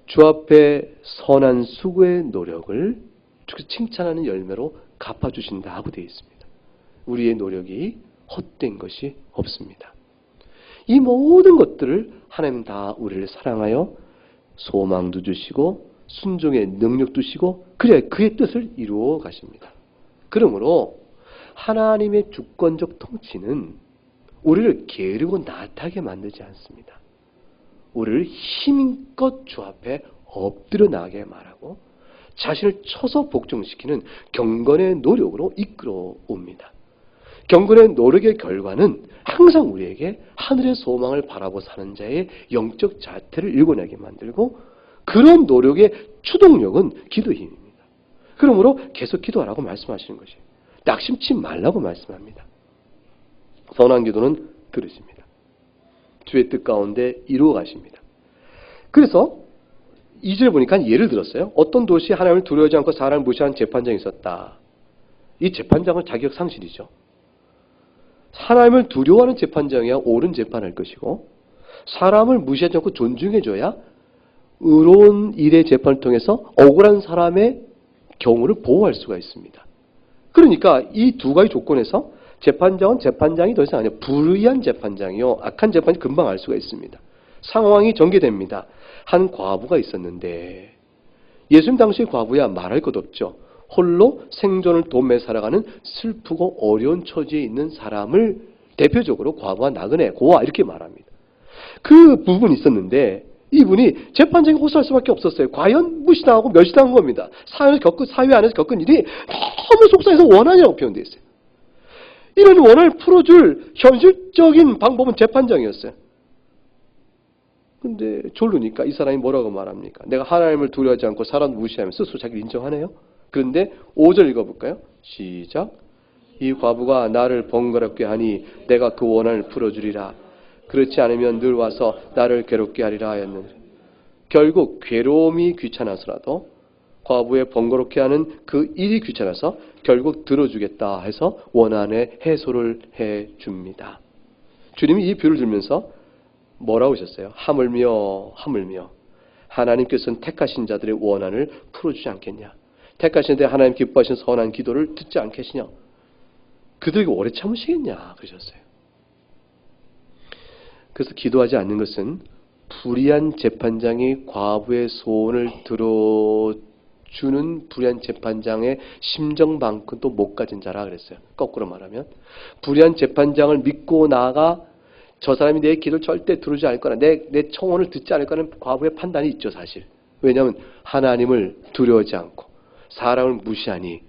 주 앞에 선한 수고의 노력을 주께서 칭찬하는 열매로 갚아주신다 하고 되어 있습니다. 우리의 노력이 헛된 것이 없습니다. 이 모든 것들을 하나님은 다 우리를 사랑하여 소망도 주시고 순종의 능력도 주시고 그래 그의 뜻을 이루어 가십니다. 그러므로 하나님의 주권적 통치는 우리를 게으르고 나태하게 만들지 않습니다. 우리를 힘껏 주 앞에 엎드려 나가게 말하고 자신을 쳐서 복종시키는 경건의 노력으로 이끌어 옵니다. 경건의 노력의 결과는 항상 우리에게 하늘의 소망을 바라보고 사는 자의 영적 자태를 일궈내게 만들고 그런 노력의 추동력은 기도의 힘입니다. 그러므로 계속 기도하라고 말씀하시는 것이에요. 낙심치 말라고 말씀합니다. 선한 기도는 들으십니다. 주의 뜻 가운데 이루어 가십니다. 그래서 2절에 보니까 예를 들었어요. 어떤 도시에 하나님을 두려워하지 않고 사람을 무시하는 재판장이 있었다. 이 재판장은 자격 상실이죠. 하나님을 두려워하는 재판장이야 옳은 재판할 것이고 사람을 무시하지 않고 존중해줘야 의로운 일의 재판을 통해서 억울한 사람의 경우를 보호할 수가 있습니다. 그러니까 이 두 가지 조건에서 재판장은 재판장이 더 이상 아니에요. 불의한 재판장이요. 악한 재판이 금방 알 수가 있습니다. 상황이 전개됩니다. 한 과부가 있었는데 예수님 당시의 과부야 말할 것 없죠. 홀로 생존을 도매 살아가는 슬프고 어려운 처지에 있는 사람을 대표적으로 과부와 나그네, 고아 이렇게 말합니다. 그 부분이 있었는데 이분이 재판장에 호소할 수밖에 없었어요. 과연 무시당하고 멸시당한 겁니다. 사회 안에서 겪은 일이 너무 속상해서 원한이라고 표현되어 있어요. 이런 원한을 풀어줄 현실적인 방법은 재판장이었어요. 근데 졸르니까 이 사람이 뭐라고 말합니까? 내가 하나님을 두려워하지 않고 사람 무시하면 스스로 자기를 인정하네요. 그런데 5절 읽어볼까요? 시작. 이 과부가 나를 번거롭게 하니 내가 그 원한을 풀어주리라. 그렇지 않으면 늘 와서 나를 괴롭게 하리라 하였느니라. 결국 괴로움이 귀찮아서라도 과부의 번거롭게 하는 그 일이 귀찮아서 결국 들어주겠다 해서 원한의 해소를 해줍니다. 주님이 이 비유를 들면서 뭐라고 하셨어요? 하물며 하나님께서는 택하신 자들의 원한을 풀어주지 않겠냐? 택하신 데 하나님 기뻐하신 선한 기도를 듣지 않겠느냐? 그들에게 오래 참으시겠냐? 그러셨어요. 그래서 기도하지 않는 것은 불의한 재판장이 과부의 소원을 들어주는 불의한 재판장의 심정만큼도 못 가진 자라 그랬어요. 거꾸로 말하면 불의한 재판장을 믿고 나아가 저 사람이 내 기도를 절대 들어주지 않을 거나 내 청원을 듣지 않을 거라는 과부의 판단이 있죠, 사실. 왜냐하면 하나님을 두려워하지 않고 사람을 무시하니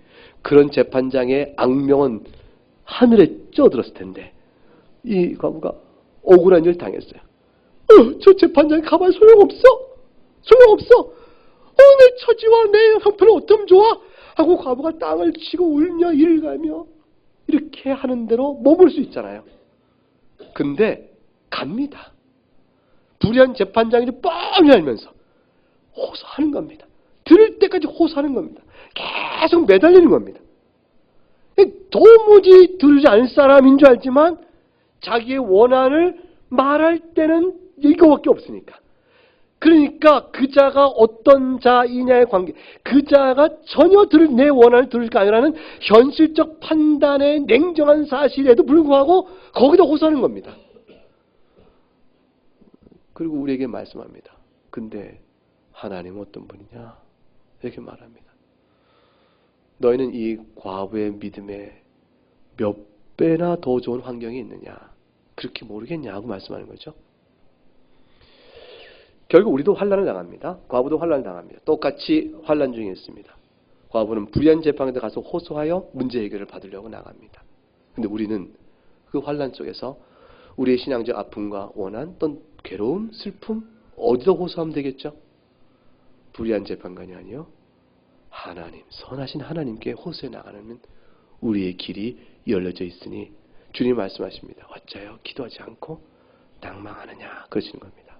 그런 재판장의 악명은 하늘에 쪄들었을 텐데 이 과부가 억울한 일을 당했어요. 저 재판장이 가만 소용없어. 내 처지와 내 형편은 어쩜 좋아? 하고 과부가 땅을 치고 울며 이를 가며 이렇게 하는 대로 머물 수 있잖아요. 근데 갑니다. 불의한 재판장이 뻔히 알면서 호소하는 겁니다. 들을 때까지 호소하는 겁니다. 계속 매달리는 겁니다. 도무지 들지 않을 사람인 줄 알지만 자기의 원한을 말할 때는 이거밖에 없으니까 그러니까 그 자가 어떤 자이냐의 관계, 그 자가 전혀 내 원한을 들을까 아니라는 현실적 판단의 냉정한 사실에도 불구하고 거기다 호소하는 겁니다. 그리고 우리에게 말씀합니다. 근데 하나님은 어떤 분이냐? 이렇게 말합니다. 너희는 이 과부의 믿음에 몇 배나 더 좋은 환경이 있느냐? 그렇게 모르겠냐고 말씀하는 거죠. 결국 우리도 환난을 당합니다. 과부도 환난을 당합니다. 똑같이 환난 중에 있습니다. 과부는 불의한 재판에 가서 호소하여 문제 해결을 받으려고 나갑니다. 근데 우리는 그 환난 속에서 우리의 신앙적 아픔과 원한, 또는 괴로움, 슬픔 어디서 호소하면 되겠죠? 불의한 재판관이 아니요, 하나님, 선하신 하나님께 호소해 나가는 우리의 길이 열려져 있으니 주님 말씀하십니다. 어찌하여 기도하지 않고 낭망하느냐 그러시는 겁니다.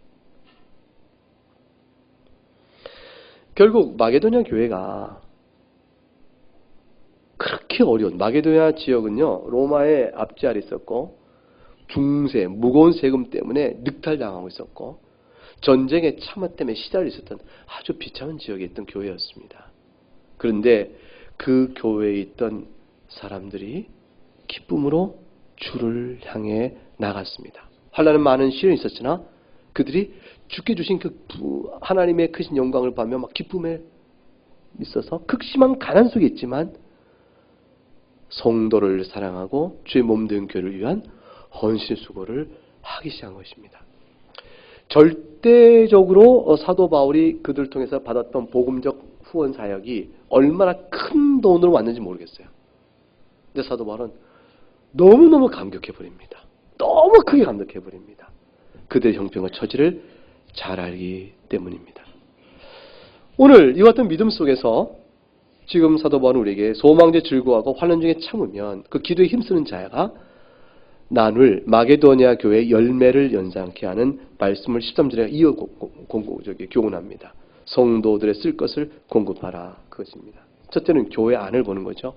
결국 마게도냐 교회가 그렇게 어려운, 마게도냐 지역은요, 로마의 압제 아래 있었고 중세, 무거운 세금 때문에 늑탈당하고 있었고 전쟁의 참화 때문에 시달려 있었던 아주 비참한 지역에 있던 교회였습니다. 그런데 그 교회에 있던 사람들이 기쁨으로 주를 향해 나갔습니다. 환난은 많은 시련이 있었으나 그들이 주께 주신 그 하나님의 크신 영광을 보며 막 기쁨에 있어서 극심한 가난 속에 있지만 성도를 사랑하고 주의 몸된 교회를 위한 헌신 수고를 하기 시작한 것입니다. 절대적으로 사도 바울이 그들을 통해서 받았던 복음적 후원 사역이 얼마나 큰 돈으로 왔는지 모르겠어요. 근데 사도 바울은 너무너무 감격해버립니다. 너무 크게 감격해버립니다. 그들의 형편과 처지를 잘 알기 때문입니다. 오늘 이와 같은 믿음 속에서 지금 사도 바울은 우리에게 소망에 즐거워하고 환난 중에 참으면 그 기도에 힘쓰는 자가 나눌 마게도냐 교회의 열매를 연상케 하는 말씀을 13절에 이어 교훈합니다. 성도들의 쓸 것을 공급하라 그것입니다. 첫째는 교회 안을 보는 거죠.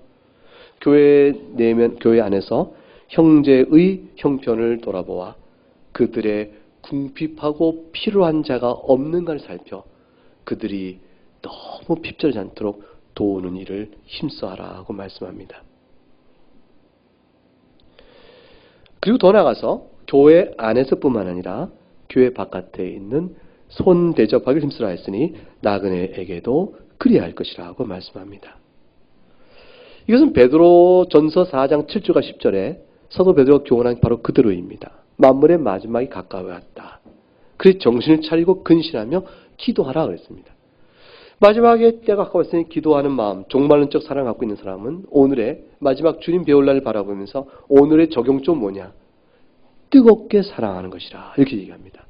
교회 내면, 교회 안에서 형제의 형편을 돌아보아 그들의 궁핍하고 필요한 자가 없는가를 살펴 그들이 너무 핍절하지 않도록 도우는 일을 힘써하라고 말씀합니다. 그리고 더 나아가서 교회 안에서뿐만 아니라 교회 바깥에 있는 손 대접하기를 힘쓰라 했으니 나그네에게도 그리할 것이라고 말씀합니다. 이것은 베드로 전서 4장 7절과 10절에 사도 베드로가 교훈한 바로 그대로입니다. 만물의 마지막이 가까이 왔다. 그래서 정신을 차리고 근신하며 기도하라 그랬습니다. 마지막에 때가 가까웠으니 기도하는 마음, 종말론 적 사랑을 갖고 있는 사람은 오늘의 마지막 주님 배울 날을 바라보면서 오늘의 적용점 뭐냐? 뜨겁게 사랑하는 것이라 이렇게 얘기합니다.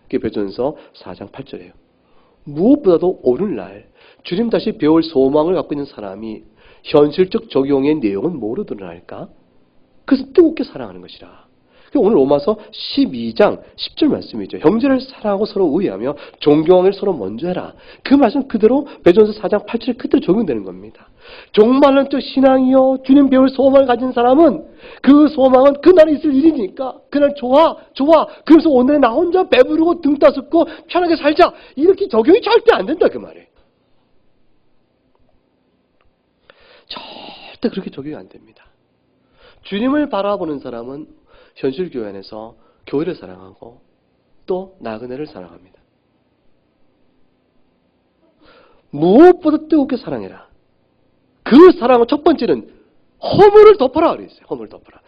그게 베드로전서 4장 8절이에요. 무엇보다도 오늘날 주님 다시 배울 소망을 갖고 있는 사람이 현실적 적용의 내용은 뭐로 드러날까? 그래서 뜨겁게 사랑하는 것이라. 오늘 로마서 12장 10절 말씀이죠. 형제를 사랑하고 서로 의하며 존경하기를 서로 먼저 해라. 그 말씀 그대로 베드로전서 4장 8절에 그대로 적용되는 겁니다. 종말론적 신앙이요 주님 배울 소망을 가진 사람은 그 소망은 그날에 있을 일이니까 그날 좋아 그래서 오늘 나 혼자 배부르고 등 따숩고 편하게 살자 이렇게 적용이 절대 안 된다 그 말이에요. 절대 그렇게 적용이 안 됩니다. 주님을 바라보는 사람은 현실 교회 안에서 교회를 사랑하고 또 나그네를 사랑합니다. 무엇보다 뜨겁게 사랑해라. 그 사랑은 첫 번째는 허물을 덮어라 그랬어요. 허물을 덮어라.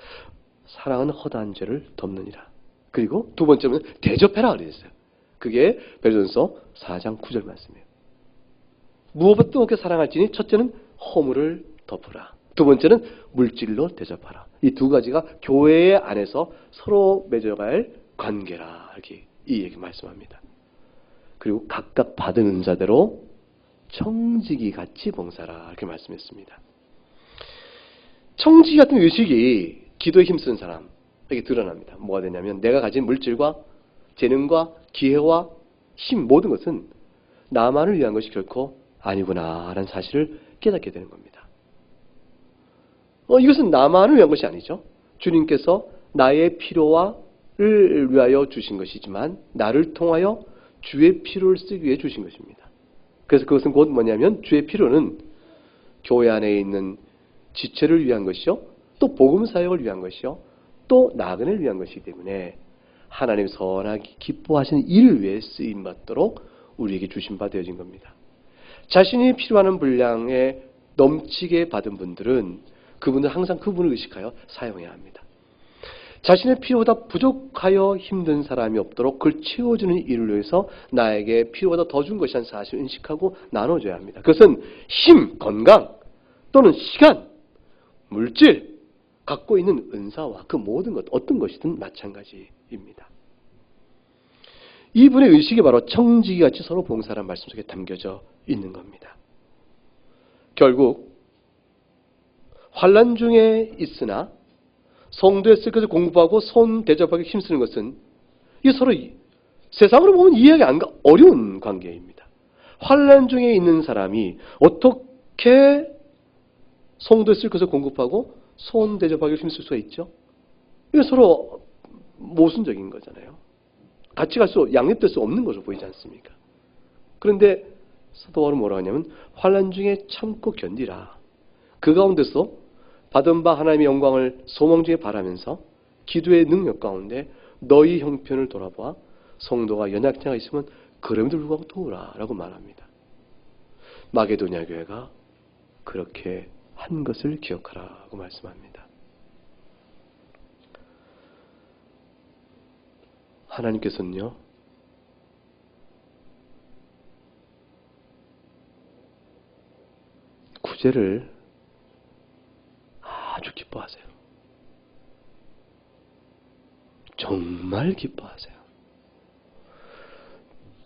사랑은 허다한 죄를 덮느니라. 그리고 두 번째는 대접해라 그랬어요. 그게 베드로전서 4장 9절 말씀이에요. 무엇보다 뜨겁게 사랑할지니 첫째는 허물을 덮어라. 두 번째는 물질로 대접하라. 이 두 가지가 교회 안에서 서로 맺어갈 관계라. 이렇게 이 얘기 말씀합니다. 그리고 각각 받은 은사대로 청지기 같이 봉사라. 이렇게 말씀했습니다. 청지기 같은 의식이 기도에 힘쓰는 사람에게 드러납니다. 뭐가 되냐면 내가 가진 물질과 재능과 기회와 힘 모든 것은 나만을 위한 것이 결코 아니구나라는 사실을 깨닫게 되는 겁니다. 이것은 나만을 위한 것이 아니죠. 주님께서 나의 필요를 위하여 주신 것이지만 나를 통하여 주의 필요를 쓰기 위해 주신 것입니다. 그래서 그것은 곧 뭐냐면 주의 필요는 교회 안에 있는 지체를 위한 것이요, 또 복음 사역을 위한 것이요, 또 나그네를 위한 것이기 때문에 하나님 선하게 기뻐하시는 일을 위해 쓰임 받도록 우리에게 주신 바 되어진 겁니다. 자신이 필요한 분량에 넘치게 받은 분들은 그분은 항상 그분을 의식하여 사용해야 합니다. 자신의 필요보다 부족하여 힘든 사람이 없도록 그걸 채워주는 일을 위해서 나에게 필요보다 더 준 것이라는 사실을 인식하고 나눠줘야 합니다. 그것은 힘, 건강 또는 시간, 물질, 갖고 있는 은사와 그 모든 것, 어떤 것이든 마찬가지입니다. 이분의 의식이 바로 청지기같이 서로 봉사라는 말씀 속에 담겨져 있는 겁니다. 결국 환난 중에 있으나 성도의 쓸 것을 공부하고 손 대접하기 힘쓰는 것은 이게 서로 세상으로 보면 이해하기 어려운 관계입니다. 환난 중에 있는 사람이 어떻게 성도의 쓸 것을 공급하고 손 대접하기 힘쓸 수가 있죠? 이게 서로 모순적인 거잖아요. 같이 갈 수, 양립될 수 없는 것으로 보이지 않습니까? 그런데 사도 바울은 뭐라고 하냐면 환난 중에 참고 견디라. 그 가운데서 받은 바 하나님의 영광을 소망 중에 바라면서 기도의 능력 가운데 너희 형편을 돌아보아 성도가 연약자가 있으면 그럼에도 불구하고 도우라 라고 말합니다. 마게도냐 교회가 그렇게 한 것을 기억하라고 말씀합니다. 하나님께서는요, 구제를 아주 기뻐하세요. 정말 기뻐하세요.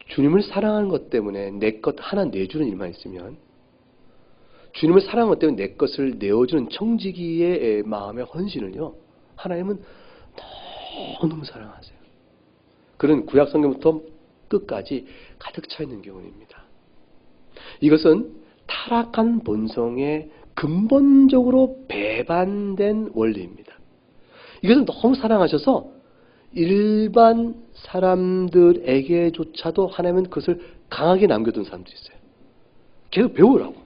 주님을 사랑하는 것 때문에 내 것 하나 내주는 일만 있으면, 주님을 사랑하는 것 때문에 내 것을 내어주는 청지기의 마음의 헌신을요, 하나님은 너무너무 사랑하세요. 그런 구약 성경부터 끝까지 가득 차 있는 경우입니다. 이것은 타락한 본성에 근본적으로 배반된 원리입니다. 이것은 너무 사랑하셔서 일반 사람들에게조차도 하나님은 그것을 강하게 남겨둔 사람들이 있어요. 계속 배우라고.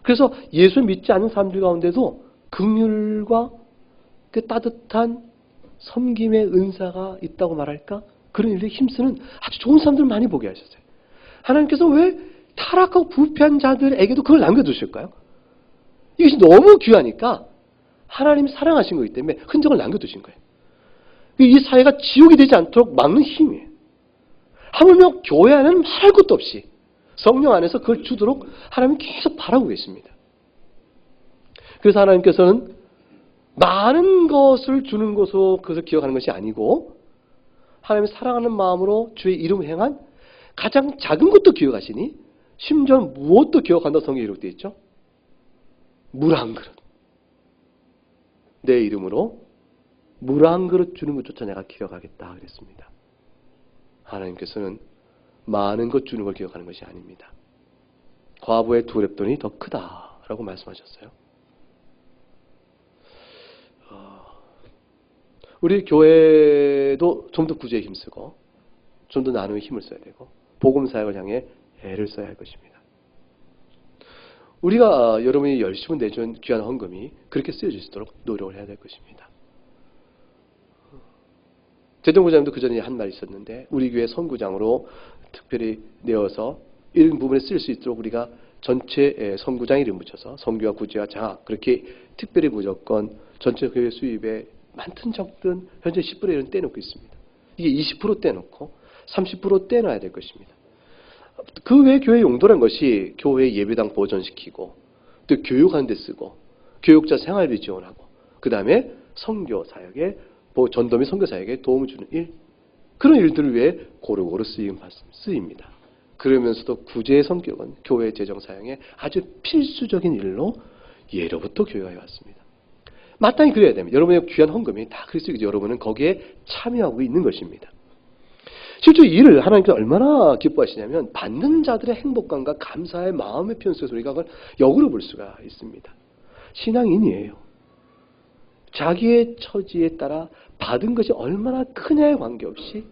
그래서 예수 믿지 않는 사람들 가운데도 긍휼과 그 따뜻한 섬김의 은사가 있다고 말할까? 그런 일에 힘쓰는 아주 좋은 사람들을 많이 보게 하셨어요. 하나님께서 왜 타락하고 부패한 자들에게도 그걸 남겨두실까요? 이것이 너무 귀하니까 하나님이 사랑하신 거기 때문에 흔적을 남겨두신 거예요. 이 사회가 지옥이 되지 않도록 막는 힘이에요. 하물며 교회 안에는 말할 것도 없이 성령 안에서 그걸 주도록 하나님은 계속 바라고 계십니다. 그래서 하나님께서는 많은 것을 주는 것으로 그것을 기억하는 것이 아니고 하나님을 사랑하는 마음으로 주의 이름을 행한 가장 작은 것도 기억하시니 심지어 무엇도 기억한다고 성경에 기록되어 있죠? 물 한 그릇. 내 이름으로 물 한 그릇 주는 것조차 내가 기억하겠다 그랬습니다. 하나님께서는 많은 것 주는 걸 기억하는 것이 아닙니다. 과부의 2렙돈이 더 크다라고 말씀하셨어요. 우리 교회도 좀 더 구제에 힘쓰고 좀 더 나눔에 힘을 써야 되고 복음 사역을 향해 애를 써야 할 것입니다. 우리가 여러분이 열심히 내준 귀한 헌금이 그렇게 쓰여질 수 있도록 노력을 해야 될 것입니다. 대전구장님도 그 전에 한 말이 있었는데 우리 교회 선구장으로 특별히 내어서 이런 부분에 쓸 수 있도록 우리가 전체 선구장 이름 붙여서 선교와 구제와 장학 그렇게 특별히 무조건 전체 교회 수입에 많든 적든 현재 10분의 1은 떼놓고 있습니다. 이게 20% 떼놓고 30% 떼놔야 될 것입니다. 그 외에 교회 용도란 것이 교회 예배당 보존시키고 또 교육하는 데 쓰고 교육자 생활비 지원하고 그 다음에 선교 사역에 전도 및 선교 사역에 도움을 주는 일 그런 일들을 위해 고루고루 쓰입니다. 그러면서도 구제의 성격은 교회 재정 사용에 아주 필수적인 일로 예로부터 교회가 해왔습니다. 마땅히 그래야 됩니다. 여러분의 귀한 헌금이 다 그리스도이기 여러분은 거기에 참여하고 있는 것입니다. 실제 이 일을 하나님께서 얼마나 기뻐하시냐면 받는 자들의 행복감과 감사의 마음의 표현 속에서 우리가 그걸 역으로 볼 수가 있습니다. 신앙인이에요. 자기의 처지에 따라 받은 것이 얼마나 크냐에 관계없이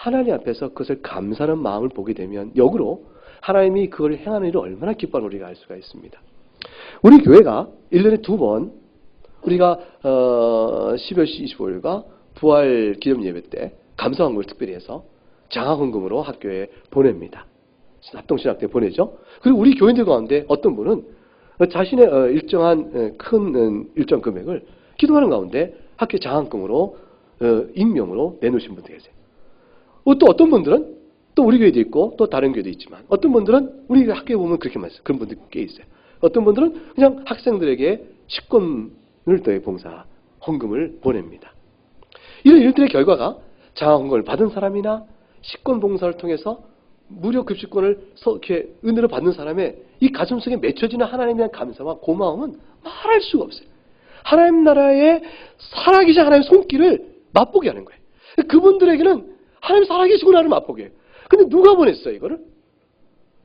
하나님 앞에서 그것을 감사하는 마음을 보게 되면 역으로 하나님이 그걸 행하는 일을 얼마나 기뻐하는 우리가 알 수가 있습니다. 우리 교회가 1년에 2번 우리가 12월 25일과 부활 기념 예배 때 감사헌금을 특별히 해서 장학헌금으로 학교에 보냅니다. 합동신학대에 보내죠. 그리고 우리 교인들 가운데 어떤 분은 자신의 일정한 큰 일정 금액을 기도하는 가운데 학교 장학금으로 익명으로 내놓으신 분도 계세요. 또 어떤 분들은 또 우리 교회도 있고 또 다른 교회도 있지만 어떤 분들은 우리 학교에 보면 그렇게 많아요. 그런 분들 꽤 있어요. 어떤 분들은 그냥 학생들에게 식권을 더해 봉사 헌금을 보냅니다. 이런 일들의 결과가 장학헌금을 받은 사람이나 식권 봉사를 통해서 무료 급식권을 이렇게 은혜로 받는 사람의 이 가슴속에 맺혀지는 하나님에 대한 감사와 고마움은 말할 수가 없어요. 하나님 나라의 살아계신 하나님의 손길을 맛보게 하는 거예요. 그분들에게는 하나님 살아계시구나를 맛보게 해요. 근데 누가 보냈어요 이거를?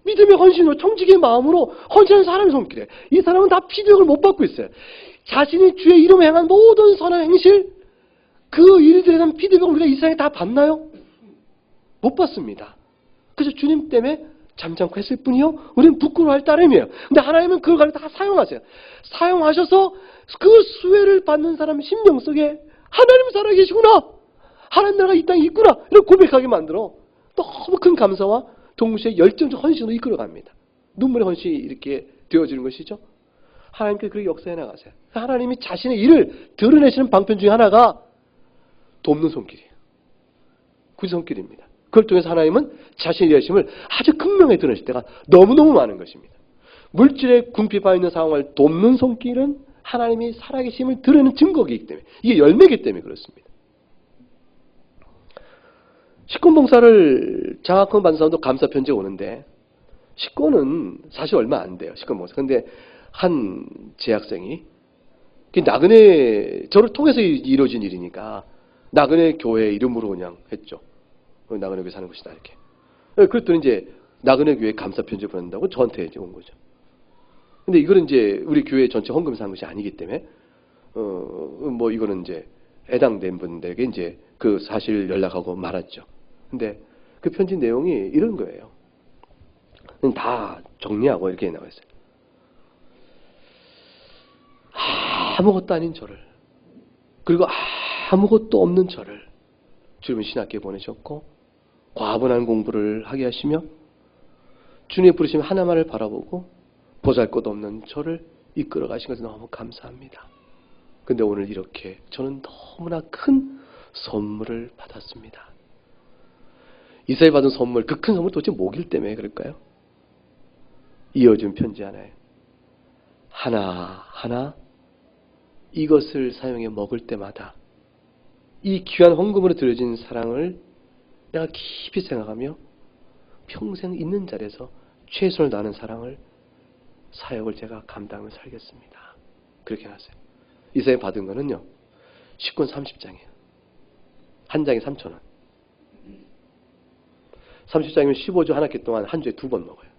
믿음의 헌신으로 청지기의 마음으로 헌신하는 사람의 손길이에요. 이 사람은 다 피드백을 못 받고 있어요. 자신이 주의 이름에 행한 모든 선한 행실 그 일들에 대한 피드백을 우리가 이 세상에 다 받나요? 못 받습니다. 그래서 주님 때문에 잠잠고 했을 뿐이요. 우리는 부끄러워할 따름이에요. 근데 하나님은 그걸 다 사용하세요. 사용하셔서 그 수혜를 받는 사람 심령 속에 하나님 살아계시구나. 하나님 나라가 이 땅에 있구나. 이런 고백하게 만들어 너무 큰 감사와 동시에 열정적 헌신으로 이끌어갑니다. 눈물의 헌신이 이렇게 되어지는 것이죠. 하나님께 그렇게 역사해 나가세요. 하나님이 자신의 일을 드러내시는 방편 중에 하나가 돕는 손길이에요. 그 손길입니다. 그걸 통해서 하나님은 자신의 일하심을 아주 극명하게 드러내실 때가 너무너무 많은 것입니다. 물질에 궁핍하여 있는 상황을 돕는 손길은 하나님이 살아계심을 드러내는 증거이기 때문에 이게 열매이기 때문에 그렇습니다. 식권봉사를 장학금 받는 사람도 감사 편지가 오는데 식권은 사실 얼마 안 돼요. 식권봉사. 근데 한 재학생이 나그네 저를 통해서 이루어진 일이니까 나그네 교회 이름으로 그냥 했죠. 나그네 교회 사는 곳이다 이렇게. 그랬더니 이제 나그네 교회 감사 편지 보낸다고 저한테 이제 온 거죠. 근데 이거는 이제 우리 교회 전체 헌금에서 한 것이 아니기 때문에 뭐 이거는 이제 해당된 분들에게 이제 그 사실 연락하고 말았죠. 근데 그 편지 내용이 이런 거예요. 다 정리하고 이렇게 나와 있어요. 아무것도 아닌 저를 그리고 아무것도 없는 저를 주님은 신학교에 보내셨고 과분한 공부를 하게 하시며 주님의 부르심 하나만을 바라보고 보잘것없는 저를 이끌어 가신 것에 너무 감사합니다. 근데 오늘 이렇게 저는 너무나 큰 선물을 받았습니다. 이사에 받은 선물, 그 큰 선물 도대체 뭐길 때문에 그럴까요? 이어준 편지 하나에 하나하나 이것을 사용해 먹을 때마다 이 귀한 헌금으로 드려진 사랑을 내가 깊이 생각하며 평생 있는 자리에서 최선을 다하는 사랑을 사역을 제가 감당하며 살겠습니다. 그렇게 하세요. 이사에 받은 거는요. 식권 30장이에요. 한 장에 3,000원. 30장이면 15주 한 학기 동안 한 주에 2번 먹어요.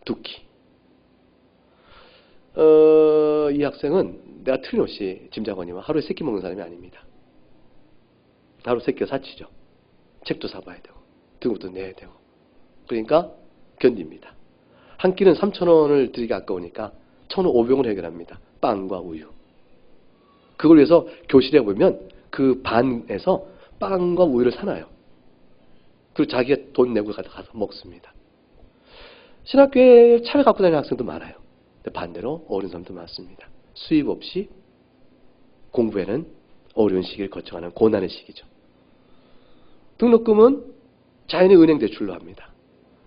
2끼. 이 학생은 내가 틀림없이 짐작하니까 하루에 3끼 먹는 사람이 아닙니다. 하루 3끼가 사치죠. 책도 사봐야 되고 등급도 내야 되고 그러니까 견딥니다. 한 끼는 3,000원을 들이기 아까우니까 1,500원을 해결합니다. 빵과 우유. 그걸 위해서 교실에 보면 그 반에서 빵과 우유를 사놔요. 그리고 자기가 돈 내고 가서 먹습니다. 신학교에 차를 갖고 다니는 학생도 많아요. 근데 반대로 어려운 사람도 많습니다. 수입 없이 공부에는 어려운 시기를 거쳐가는 고난의 시기죠. 등록금은 자연의 은행 대출로 합니다.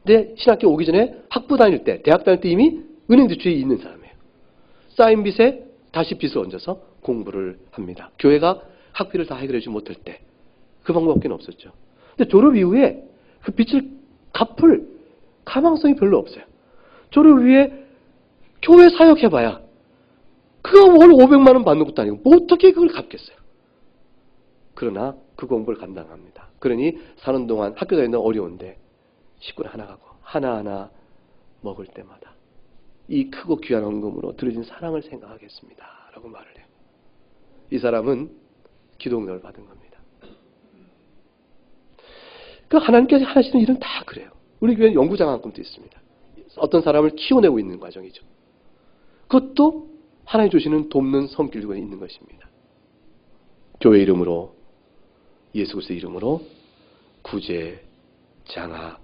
근데 신학교 오기 전에 학부 다닐 때, 대학 다닐 때 이미 은행 대출이 있는 사람이에요. 쌓인 빚에 다시 빚을 얹어서 공부를 합니다. 교회가 학비를 다 해결해주지 못할 때 그 방법밖에 없었죠. 근데 졸업 이후에 그 빚을 갚을 가망성이 별로 없어요. 졸업 이후에 교회 사역해봐야 그거 월 500만 원 받는 것도 아니고 뭐 어떻게 그걸 갚겠어요. 그러나 그 공부를 감당합니다. 그러니 사는 동안 학교 다니는 어려운데 식구를 하나 가고 하나하나 먹을 때마다 이 크고 귀한 헌금으로 들어진 사랑을 생각하겠습니다. 라고 말을 해요. 이 사람은 기도 응답을 받은 겁니다. 그 하나님께서 하시는 일은 다 그래요. 우리 교회는 연구장학금도 있습니다. 어떤 사람을 키워내고 있는 과정이죠. 그것도 하나님 주시는 돕는 손길도 있는 것입니다. 교회 이름으로, 예수 그리스도 이름으로 구제, 장학,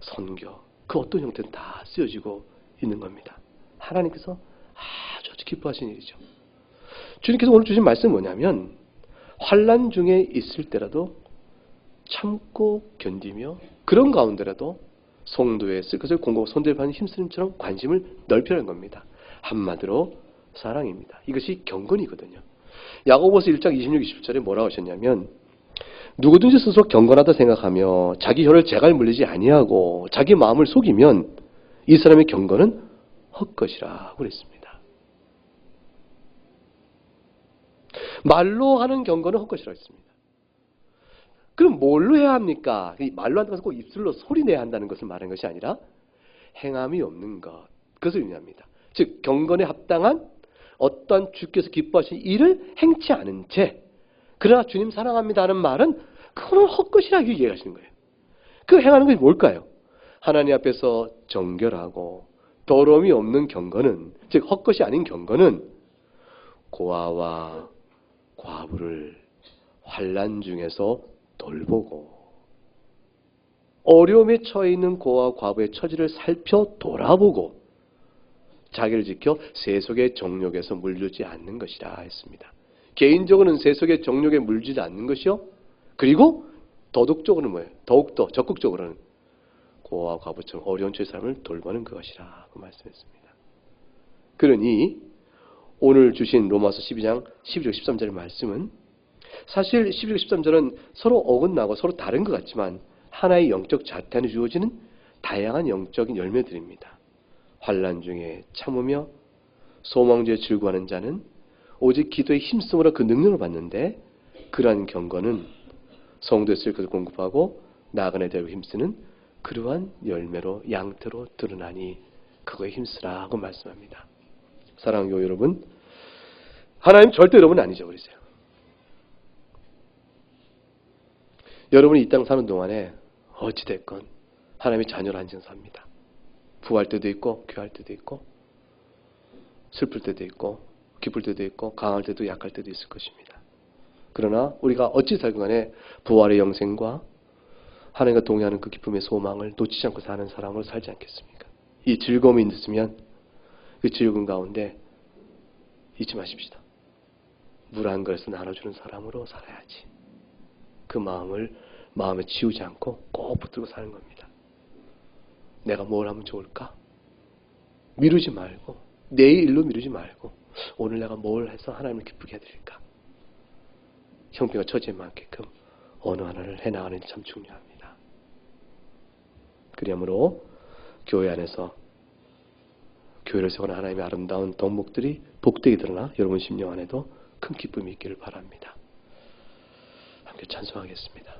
선교, 그 어떤 형태는 다 쓰여지고 있는 겁니다. 하나님께서 아주 기뻐하시는 일이죠. 주님께서 오늘 주신 말씀은 뭐냐면 환난 중에 있을 때라도 참고 견디며 그런 가운데라도 성도의 쓸 것을 공고하고 손대하는 힘쓰는처럼 관심을 넓히라는 겁니다. 한마디로 사랑입니다. 이것이 경건이거든요. 야고보서 1장 26, 27절에 뭐라고 하셨냐면 누구든지 스스로 경건하다 생각하며 자기 혀를 재갈 물리지 아니하고 자기 마음을 속이면 이 사람의 경건은 헛것이라 그랬습니다. 말로 하는 경건은 헛것이라고 했습니다. 그럼 뭘로 해야 합니까? 말로 한다는 것은 꼭 입술로 소리 내야 한다는 것을 말하는 것이 아니라 행함이 없는 것, 그것을 의미합니다. 즉 경건에 합당한 어떠한 주께서 기뻐하신 일을 행치 않은 채 그러나 주님 사랑합니다 하는 말은 그거는 헛것이라고 얘기하시는 거예요. 그 행하는 것이 뭘까요? 하나님 앞에서 정결하고 더러움이 없는 경건은, 즉 헛것이 아닌 경건은 고아와 과부를 환난 중에서 돌보고 어려움에 처해 있는 고아와 과부의 처지를 살펴 돌아보고 자기를 지켜 세속의 정욕에서 물들지 않는 것이라 했습니다. 개인적으로는 세속의 정욕에 물들지 않는 것이요. 그리고 도덕적으로는 뭐예요? 더욱더 적극적으로는 고아와 과부처럼 어려운 죄 사람을 돌보는 것이라 그 말씀했습니다. 그러니 오늘 주신 로마서 12장 12절 13절의 말씀은 사실 12절 13절은 서로 어긋나고 서로 다른 것 같지만 하나의 영적 자태 안에 주어지는 다양한 영적인 열매들입니다. 환난 중에 참으며 소망주에 즐거워하는 자는 오직 기도에 힘쓰므로 그 능력을 받는데 그러한 경건은 성도의 쓸 것을 공급하고 나아가는 데로 힘쓰는 그러한 열매로 양태로 드러나니 그거에 힘쓰라고 말씀합니다. 사랑하는 교회 여러분, 하나님 절대 여러분 아니죠, 그러세요. 여러분이 이 땅 사는 동안에 어찌됐건 하나님의 자녀로 안정서 삽니다. 부할 때도 있고 귀할 때도 있고 슬플 때도 있고 기쁠 때도 있고 강할 때도 약할 때도 있을 것입니다. 그러나 우리가 어찌 살건 간에 부활의 영생과 하나님과 동의하는 그 기쁨의 소망을 놓치지 않고 사는 사람으로 살지 않겠습니까? 이 즐거움이 있으면 그 즐거움 가운데 잊지 마십시다. 물 한 그릇을 나눠주는 사람으로 살아야지. 그 마음을 마음에 지우지 않고 꼭 붙들고 사는 겁니다. 내가 뭘 하면 좋을까? 미루지 말고 내일 일로 미루지 말고 오늘 내가 뭘 해서 하나님을 기쁘게 해드릴까? 형편과 처지에 맞게끔 어느 하나를 해나가는 게 참 중요합니다. 그러므로 교회 안에서 교회를 세우는 하나님의 아름다운 덕목들이 복되게 드러나 여러분 심령 안에도 큰 기쁨이 있기를 바랍니다. 함께 찬송하겠습니다.